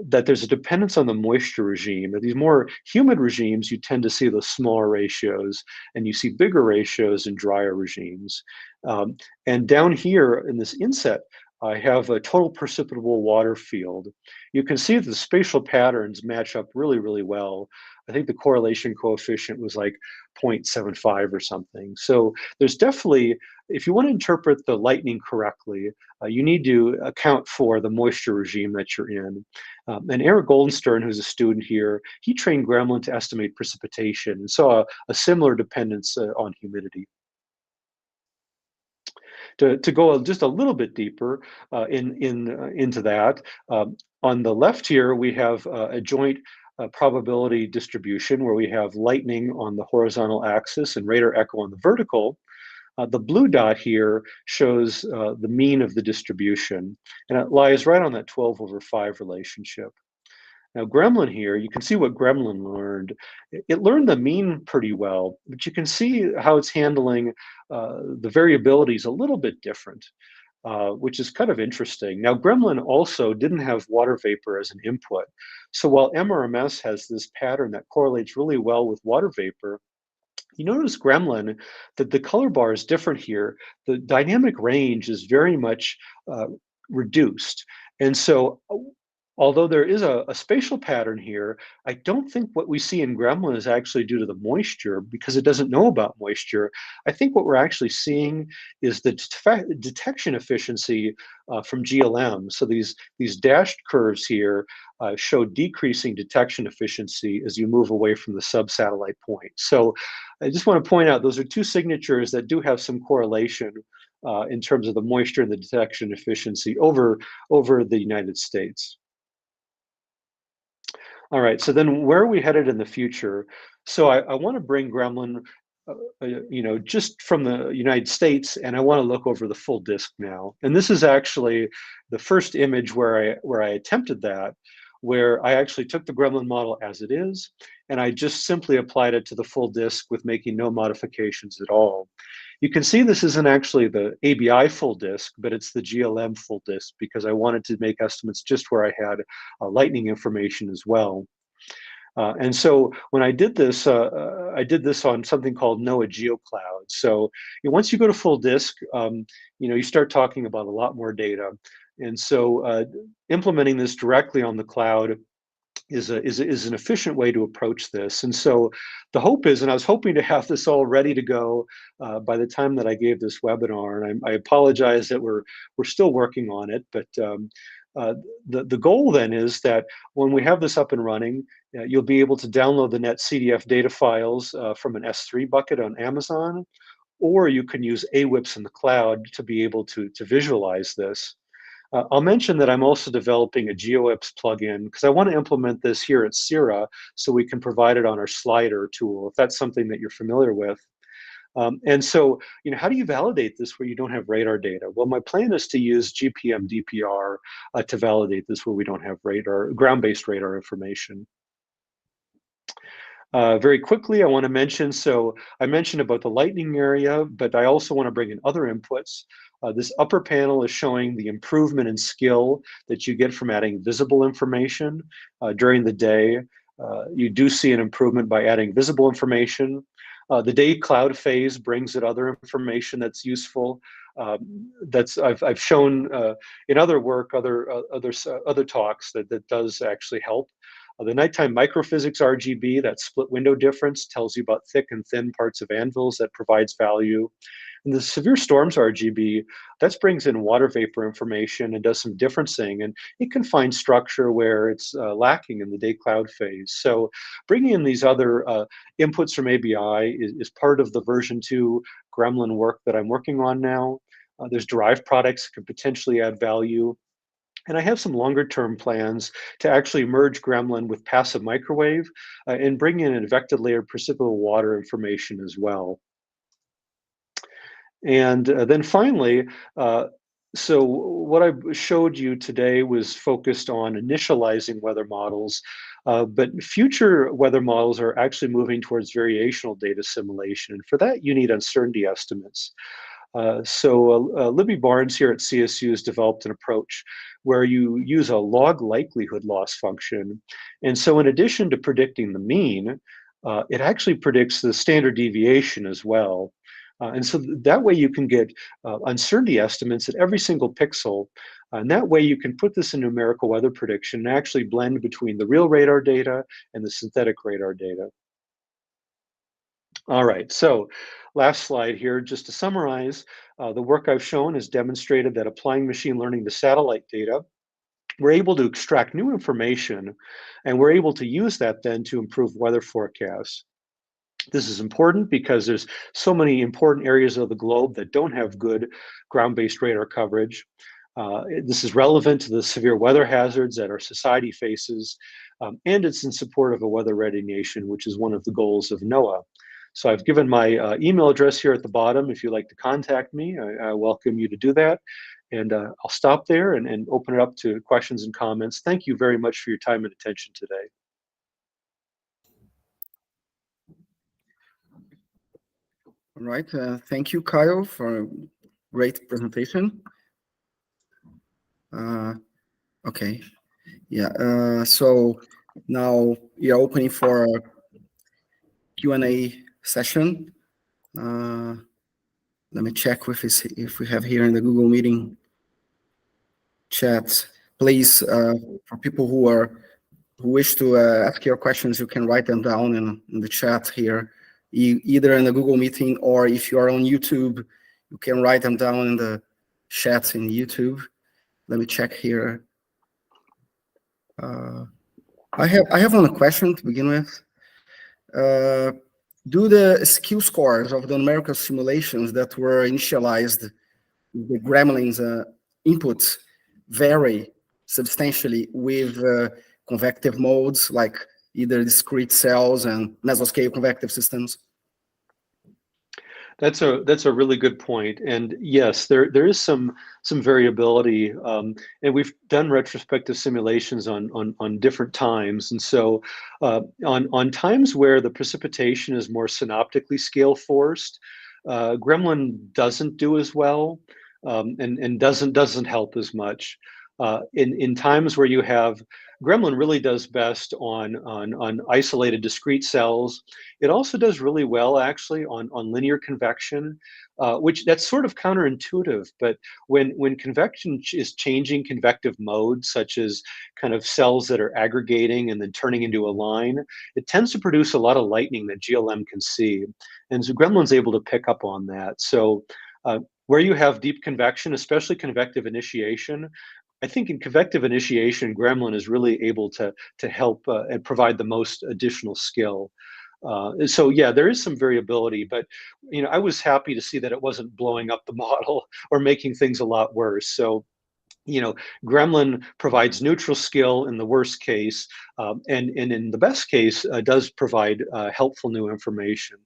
S3: that there's a dependence on the moisture regime. At these more humid regimes, you tend to see those smaller ratios, and you see bigger ratios in drier regimes. And down here in this inset, I have a total precipitable water field. You can see that the spatial patterns match up really, really well. I think the correlation coefficient was like 0.75 or something. So there's definitely, if you want to interpret the lightning correctly, you need to account for the moisture regime that you're in. And Eric Goldenstern, who's a student here, he trained Gremlin to estimate precipitation and saw a similar dependence on humidity. To go just a little bit deeper into that, on the left here, we have a joint probability distribution where we have lightning on the horizontal axis and radar echo on the vertical. The blue dot here shows the mean of the distribution, and it lies right on that 12/5 relationship. Now, Gremlin here, you can see what Gremlin learned. It learned the mean pretty well, but you can see how it's handling the variabilities a little bit different, which is kind of interesting. Now, Gremlin also didn't have water vapor as an input. So while MRMS has this pattern that correlates really well with water vapor, you notice Gremlin that the color bar is different here. The dynamic range is very much reduced. And so although there is a spatial pattern here, I don't think what we see in Gremlin is actually due to the moisture because it doesn't know about moisture. I think what we're actually seeing is the detection efficiency from GLM. So these dashed curves here show decreasing detection efficiency as you move away from the sub-satellite point. So I just want to point out those are two signatures that do have some correlation in terms of the moisture and the detection efficiency over the United States. All right, so then where are we headed in the future? So I want to bring Gremlin, just from the United States, and I want to look over the full disk now. And this is actually the first image where I attempted that, where I actually took the Gremlin model as it is, and I just simply applied it to the full disk with making no modifications at all. You can see this isn't actually the ABI full disk, but it's the GLM full disk because I wanted to make estimates just where I had lightning information as well. And so when I did this on something called NOAA GeoCloud. So once you go to full disk, you start talking about a lot more data. And so implementing this directly on the cloud is an efficient way to approach this. And so the hope is, and I was hoping to have this all ready to go by the time that I gave this webinar, and I apologize that we're still working on it, but the goal then is that when we have this up and running, you'll be able to download the net CDF data files from an S3 bucket on Amazon, or you can use AWIPS in the cloud to be able to visualize this. I'll mention that I'm also developing a GeoWips plugin because I want to implement this here at CIRA so we can provide it on our slider tool, if that's something that you're familiar with. And so, how do you validate this where you don't have radar data? Well, my plan is to use GPM DPR to validate this where we don't have ground-based radar information. Very quickly, I want to mention, so I mentioned about the lightning area, but I also want to bring in other inputs. This upper panel is showing the improvement in skill that you get from adding visible information during the day. You do see an improvement by adding visible information. The day cloud phase brings in other information that's useful. I've shown in other work, other talks that does actually help. The nighttime microphysics RGB, that split window difference, tells you about thick and thin parts of anvils. That provides value. And the severe storms RGB, that brings in water vapor information and does some differencing, and it can find structure where it's lacking in the day cloud phase. So bringing in these other inputs from ABI is part of the version 2 Gremlin work that I'm working on now. There's derived products that could potentially add value. And I have some longer term plans to actually merge Gremlin with passive microwave and bring in advected layered precipitable water information as well. And then finally, so what I showed you today was focused on initializing weather models, but future weather models are actually moving towards variational data assimilation. And for that, you need uncertainty estimates. Libby Barnes here at CSU has developed an approach where you use a log likelihood loss function. And so in addition to predicting the mean, it actually predicts the standard deviation as well. And so that way you can get uncertainty estimates at every single pixel. And that way you can put this in numerical weather prediction and actually blend between the real radar data and the synthetic radar data. All right, so last slide here, just to summarize, the work I've shown has demonstrated that applying machine learning to satellite data, we're able to extract new information, and we're able to use that then to improve weather forecasts. This is important because there's so many important areas of the globe that don't have good ground-based radar coverage. This is relevant to the severe weather hazards that our society faces, and it's in support of a weather-ready nation, which is one of the goals of NOAA. So I've given my email address here at the bottom. If you'd like to contact me, I welcome you to do that. And I'll stop there and open it up to questions and comments. Thank you very much for your time and attention today.
S1: All right, thank you, Kyle, for a great presentation. Okay, yeah, so now we are opening for a Q&A session. Let me check if we have here in the Google Meeting chat. Please, for people who wish to ask your questions, you can write them down in the chat here, either in the Google Meeting, or if you are on YouTube, you can write them down in the chat in YouTube. Let me check here. I have one question to begin with. Do the skill scores of the numerical simulations that were initialized, the Gremlin's inputs, vary substantially with convective modes, like either discrete cells and mesoscale convective systems?
S3: That's a really good point, and yes, there is some variability, and we've done retrospective simulations on different times, and so on times where the precipitation is more synoptically scale forced, Gremlin doesn't do as well, and doesn't help as much. In times where you have Gremlin really does best on isolated discrete cells. It also does really well actually on linear convection, which that's sort of counterintuitive. But when convection is changing convective modes, such as kind of cells that are aggregating and then turning into a line, it tends to produce a lot of lightning that GLM can see. And so Gremlin's able to pick up on that. So where you have deep convection, especially convective initiation, I think in convective initiation, Gremlin is really able to help and provide the most additional skill. So yeah, there is some variability, but I was happy to see that it wasn't blowing up the model or making things a lot worse. So Gremlin provides neutral skill in the worst case, and in the best case, does provide helpful new information.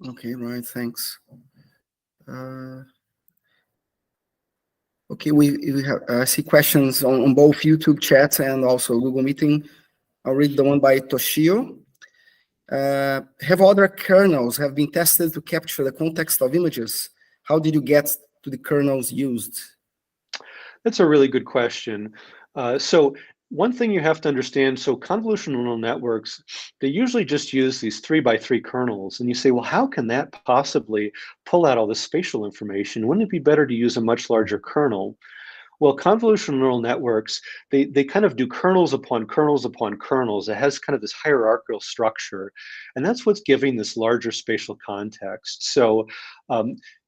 S1: Okay, right, thanks. Okay, we have I see questions on both YouTube chat and also Google Meeting. I'll read the one by Toshio. Have other kernels have been tested to capture the context of images? How did you get to the kernels used?
S3: That's a really good question. So one thing you have to understand, so convolutional neural networks, they usually just use these 3x3 kernels. And you say, well, how can that possibly pull out all this spatial information? Wouldn't it be better to use a much larger kernel? Well, convolutional neural networks, they kind of do kernels upon kernels upon kernels. It has kind of this hierarchical structure. And that's what's giving this larger spatial context. So,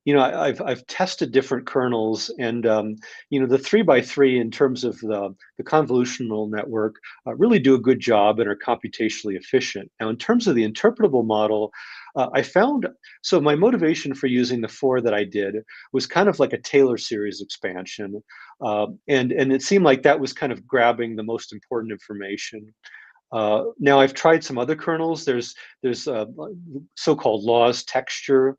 S3: I've tested different kernels, and the 3x3 in terms of the convolutional network really do a good job and are computationally efficient. Now, in terms of the interpretable model, I found, so my motivation for using the 4 that I did was kind of like a Taylor series expansion. And it seemed like that was kind of grabbing the most important information. Now I've tried some other kernels. There's so-called laws texture.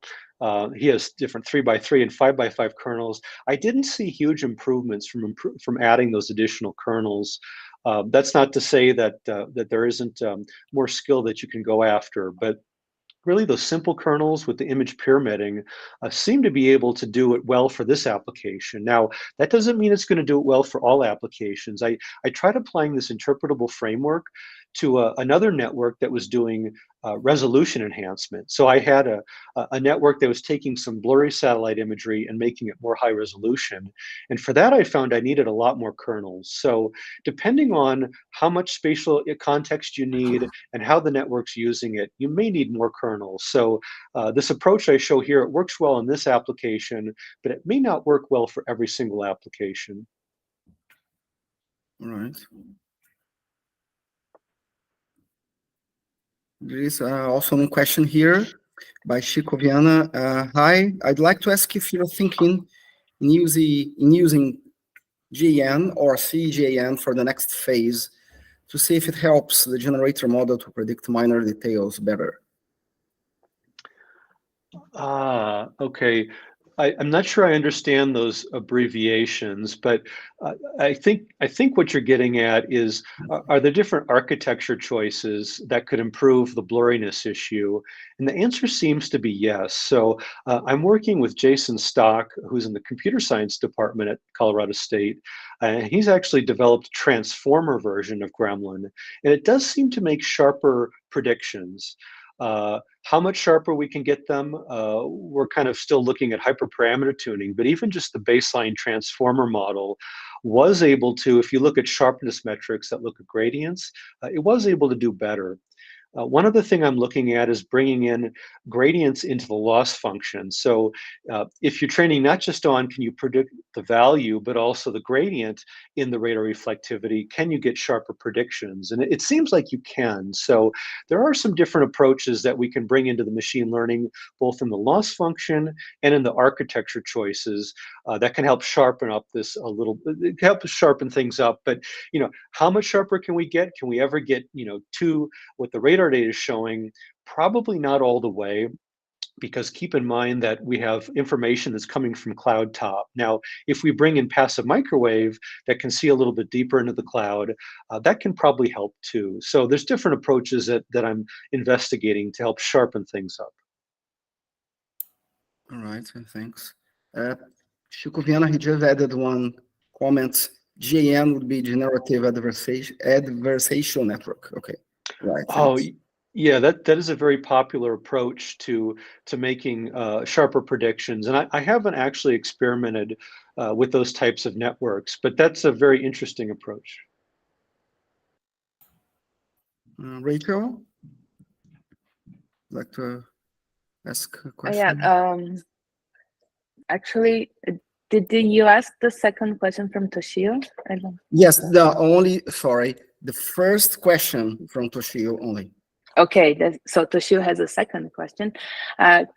S3: He has different 3x3 and 5x5 kernels. I didn't see huge improvements from adding those additional kernels. That's not to say that that there isn't more skill that you can go after, but really those simple kernels with the image pyramiding seem to be able to do it well for this application. Now, that doesn't mean it's going to do it well for all applications. I tried applying this interpretable framework to another network that was doing resolution enhancement. So I had a network that was taking some blurry satellite imagery and making it more high resolution. And for that, I found I needed a lot more kernels. So depending on how much spatial context you need and how the network's using it, you may need more kernels. So this approach I show here, it works well in this application, but it may not work well for every single application.
S1: All right. There is also one question here by Chico Viana. Hi, I'd like to ask if you're thinking in using GAN or CGAN for the next phase to see if it helps the generator model to predict minor details better.
S3: Okay. I'm not sure I understand those abbreviations, but I think what you're getting at is, are there different architecture choices that could improve the blurriness issue? And the answer seems to be yes. So I'm working with Jason Stock, who's in the computer science department at Colorado State. And he's actually developed a transformer version of Gremlin, and it does seem to make sharper predictions. How much sharper we can get them, we're kind of still looking at hyperparameter tuning, but even just the baseline transformer model was able to, if you look at sharpness metrics that look at gradients, it was able to do better. One other thing I'm looking at is bringing in gradients into the loss function. So if you're training not just on can you predict the value, but also the gradient in the radar reflectivity, can you get sharper predictions? And it seems like you can. So there are some different approaches that we can bring into the machine learning, both in the loss function and in the architecture choices that can help sharpen up this a little, help us sharpen things up. But, you know, how much sharper can we get? Can we ever get, you know, to what the radar data is showing? Probably not all the way, because keep in mind that we have information that's coming from cloud top. Now, if we bring in passive microwave that can see a little bit deeper into the cloud, that can probably help too. So there's different approaches that I'm investigating to help sharpen things up.
S1: All right, thanks. Chico Viana, he just added one comment. GAN would be generative adversarial network. Okay, right.
S3: Oh,
S1: thanks.
S3: yeah, that is a very popular approach to making sharper predictions. And I haven't actually experimented with those types of networks, but that's a very interesting approach.
S1: Rachel, like to ask a question?
S2: Yeah, actually, did you ask the second question from Toshio? I don't.
S1: Yes, the first question from Toshio only.
S2: Okay, so Toshio has a second question.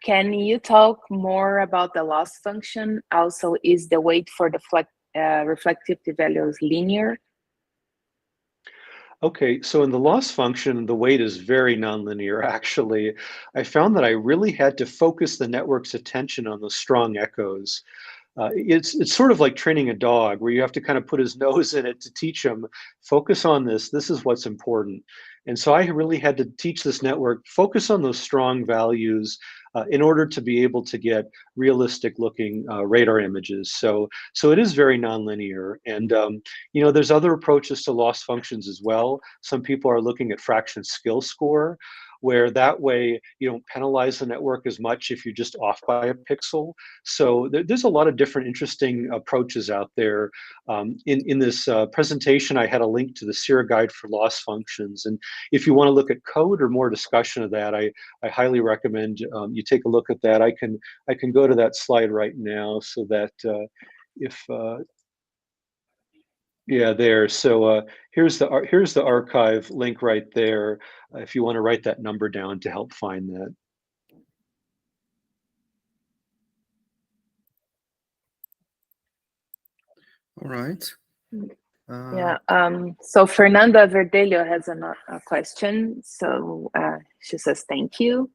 S2: Can you talk more about the loss function? Also, is the weight for the reflectivity values linear?
S3: Okay, so in the loss function, the weight is very nonlinear, actually. I found that I really had to focus the network's attention on the strong echoes. It's sort of like training a dog, where you have to kind of put his nose in it to teach him, focus on this, this is what's important. And so I really had to teach this network, focus on those strong values in order to be able to get realistic looking radar images. So it is very nonlinear. And you know, there's other approaches to loss functions as well. Some people are looking at fraction skill score, where that way you don't penalize the network as much if you're just off by a pixel. So there's a lot of different interesting approaches out there. In this presentation, I had a link to the CIRA guide for loss functions. And if you want to look at code or more discussion of that, I highly recommend you take a look at that. I can go to that slide right now so that if yeah, there. So here's the archive link right there. If you want to write that number down to help find that.
S1: All right.
S2: Yeah. So Fernanda Verdelho has a question. So she says, thank you.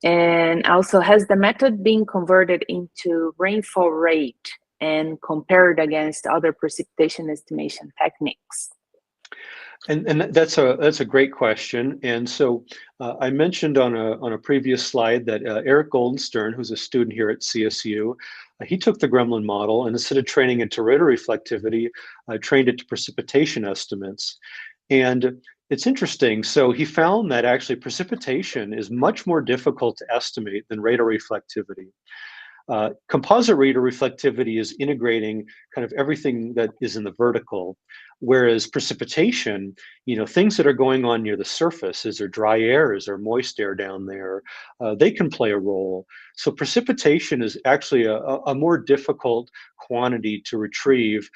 S2: And also, has the method been converted into rainfall rate and compared against other precipitation estimation techniques?
S3: And that's a great question. And so I mentioned on a previous slide that Eric Goldenstern, who's a student here at CSU, he took the Gremlin model and instead of training it to radar reflectivity, trained it to precipitation estimates. And it's interesting. So he found that actually precipitation is much more difficult to estimate than radar reflectivity. Composite radar reflectivity is integrating kind of everything that is in the vertical, whereas precipitation, things that are going on near the surface, is there dry air, is there moist air down there, they can play a role. So precipitation is actually a more difficult quantity to retrieve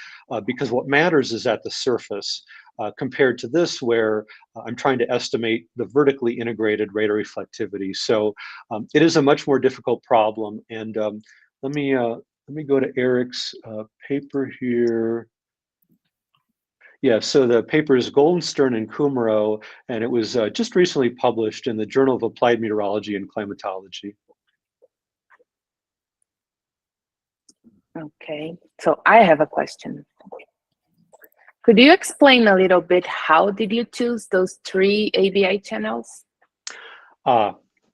S3: because what matters is at the surface. Compared to this, where I'm trying to estimate the vertically integrated radar reflectivity. So it is a much more difficult problem. And let me go to Eric's paper here. Yeah, so the paper is Goldenstern and Kumaro, and it was just recently published in the Journal of Applied Meteorology and Climatology.
S2: Okay, so I have a question. Could you explain a little bit how did you choose those 3 ABI channels?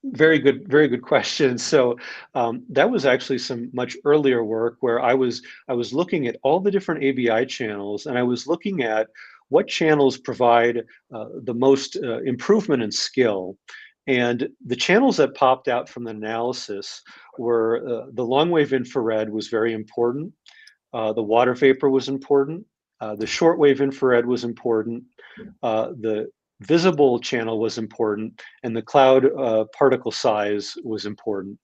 S3: Very good question. So that was actually some much earlier work where I was looking at all the different ABI channels, and I was looking at what channels provide the most improvement in skill. And the channels that popped out from the analysis were the long wave infrared was very important. The water vapor was important. The shortwave infrared was important. The visible channel was important, and the cloud particle size was important.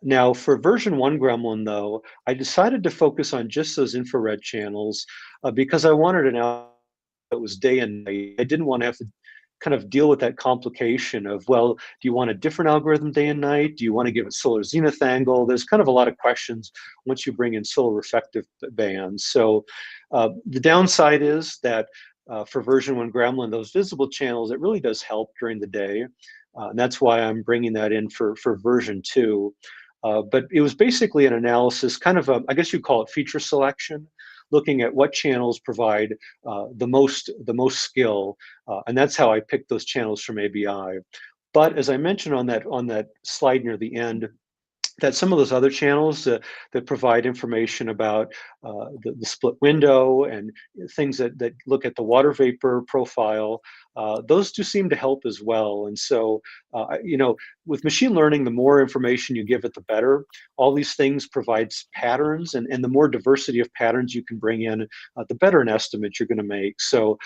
S3: Now, for version 1 Gremlin, though, I decided to focus on just those infrared channels because I wanted an algorithm that was day and night. I didn't want to have to kind of deal with that complication of, well, do you want a different algorithm day and night? Do you want to give it solar zenith angle? There's kind of a lot of questions once you bring in solar reflective bands. So the downside is that for version 1 Gremlin, those visible channels, it really does help during the day. And that's why I'm bringing that in for version 2. But it was basically an analysis, kind of, I guess you'd call it feature selection, looking at what channels provide the most skill, and that's how I picked those channels from ABI. But as I mentioned on that slide near the end, that some of those other channels that provide information about the split window and things that look at the water vapor profile, those do seem to help as well. And so, with machine learning, the more information you give it, the better. All these things provides patterns, and the more diversity of patterns you can bring in, the better an estimate you're going to make. So,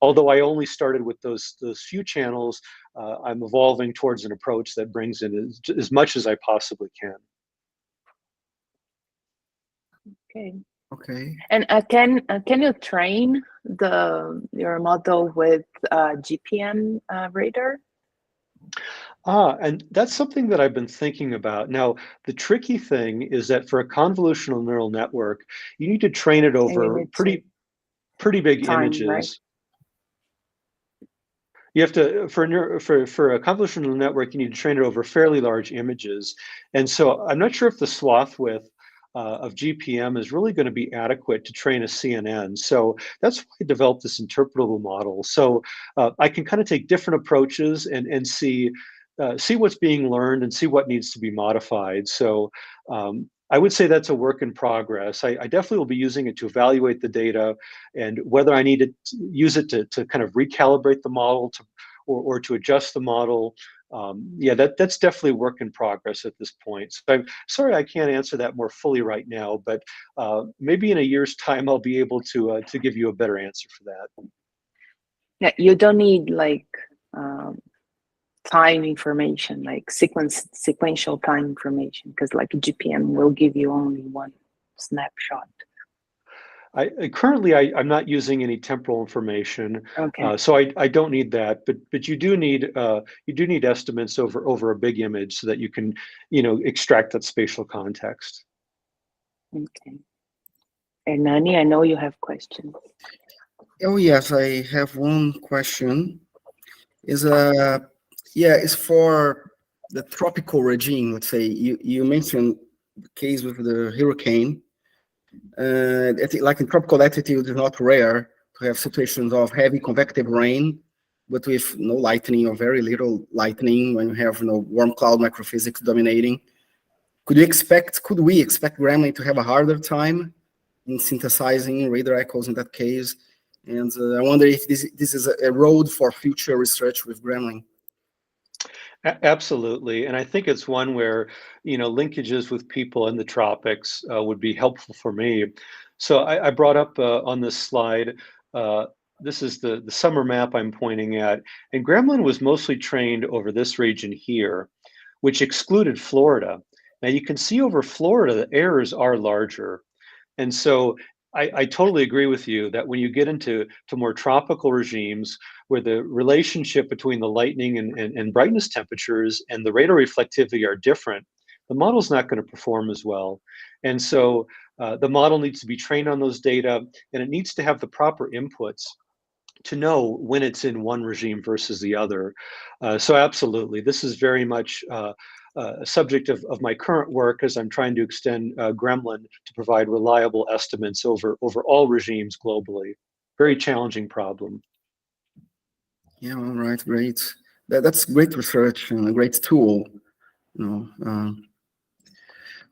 S3: although I only started with those few channels, I'm evolving towards an approach that brings in as much as I possibly can.
S2: Okay.
S1: Okay.
S2: And can you train your model with GPM radar?
S3: And that's something that I've been thinking about. Now, the tricky thing is that for a convolutional neural network, you need to train it over pretty big images. Right? You have to, for a convolutional network, you need to train it over fairly large images. And so I'm not sure if the swath width of GPM is really going to be adequate to train a CNN. So that's why I developed this interpretable model. So I can kind of take different approaches and see what's being learned and see what needs to be modified. So I would say that's a work in progress. I definitely will be using it to evaluate the data, and whether I need to use it to kind of recalibrate the model or to adjust the model. Yeah, that's definitely work in progress at this point. So I'm sorry I can't answer that more fully right now, but maybe in a year's time I'll be able to give you a better answer for that.
S2: Yeah, you don't need like time information, like sequential time information, because like GPM will give you only one snapshot.
S3: Currently, I'm not using any temporal information,
S2: okay.
S3: So I don't need that. But you do need estimates over a big image so that you can extract that spatial context.
S2: Okay. And Nani, I know you have questions.
S1: Oh yes, I have one question. It's for the tropical regime. Let's say you mentioned the case with the hurricane. Like in tropical latitude, it's not rare to have situations of heavy convective rain, but with no lightning or very little lightning when you have warm cloud microphysics dominating. Could we expect Gremlin to have a harder time in synthesizing radar echoes in that case? And I wonder if this is a road for future research with Gremlin.
S3: Absolutely, and I think it's one where linkages with people in the tropics would be helpful for me. So I brought up on this slide. This is the summer map I'm pointing at, and Gremlin was mostly trained over this region here, which excluded Florida. Now you can see over Florida the errors are larger, and so I totally agree with you that when you get into more tropical regimes where the relationship between the lightning and brightness temperatures and the radar reflectivity are different, the model's not going to perform as well. And so the model needs to be trained on those data, and it needs to have the proper inputs to know when it's in one regime versus the other. So absolutely, this is very much a subject of my current work as I'm trying to extend Gremlin to provide reliable estimates over all regimes globally. Very challenging problem.
S1: Yeah, all right, great. That's great research and a great tool.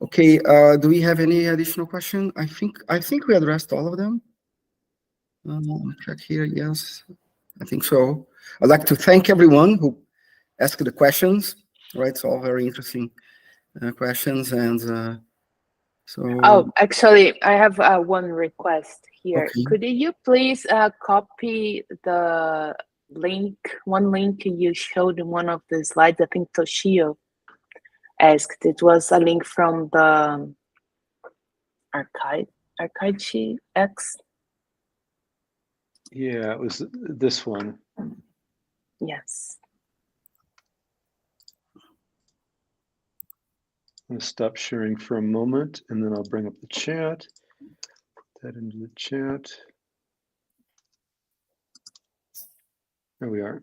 S1: Okay, do we have any additional question? I think we addressed all of them. Check here, yes, I think so. I'd like to thank everyone who asked the questions. Right, it's all very interesting questions, and so.
S2: Oh, actually, I have one request here.
S1: Okay.
S2: Could you please copy the link, one link you showed in one of the slides? I think Toshio asked. It was a link from the Archive X.
S3: Yeah, it was this one.
S2: Yes.
S3: I'm going to stop sharing for a moment, and then I'll bring up the chat. Put that into the chat. There we are.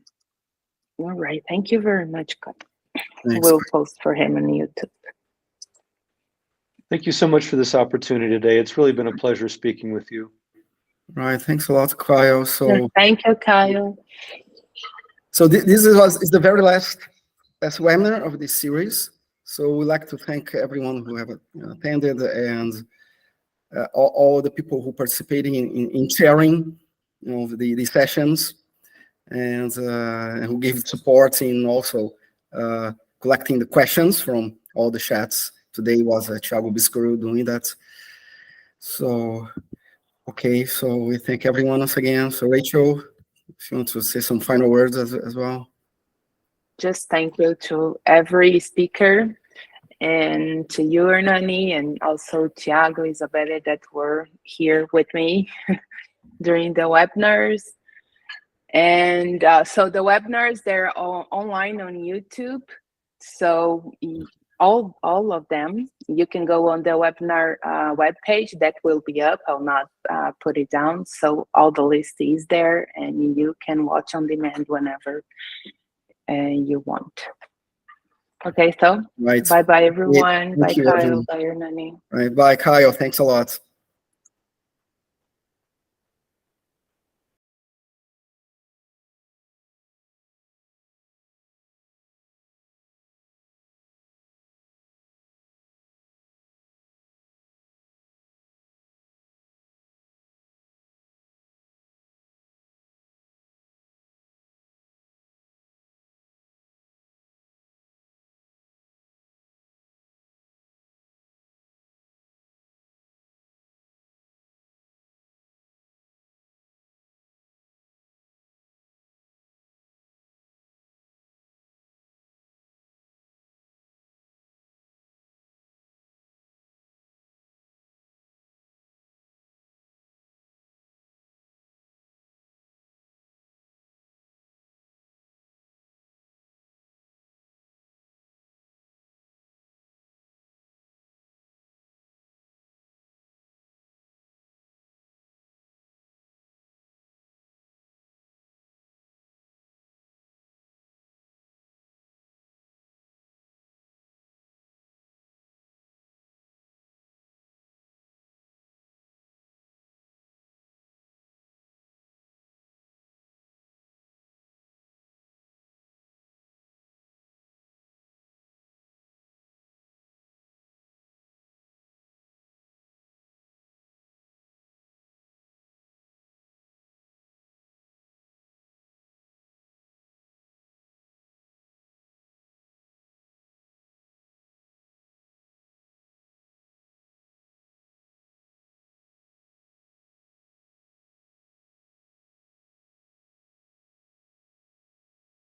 S2: All right. Thank you very much.
S1: Thanks.
S2: We'll post for him on YouTube.
S3: Thank you so much for this opportunity today. It's really been a pleasure speaking with you.
S1: Right. Thanks a lot, Kyle. So
S2: thank you, Kyle.
S1: So this is the very last webinar of this series. So we'd like to thank everyone who have attended and all the people who participated in sharing, the sessions, and who gave support in also collecting the questions from all the chats. Today was Thiago Biscuru doing that. So, okay, so we thank everyone once again. So Rachel, if you want to say some final words as well.
S2: Just thank you to every speaker and to you, Hernani, and also Thiago, Isabella, that were here with me during the webinars. And so the webinars, they're all online on YouTube. So all of them, you can go on the webinar webpage that will be up. I'll not put it down. So all the list is there and you can watch on demand whenever you want. Okay, so
S1: right.
S2: Bye-bye, everyone.
S1: Thank
S2: Bye,
S1: you,
S2: Kyle.
S1: everyone.
S2: Bye, Hernani.
S1: Right. Bye, Kyle. Thanks a lot.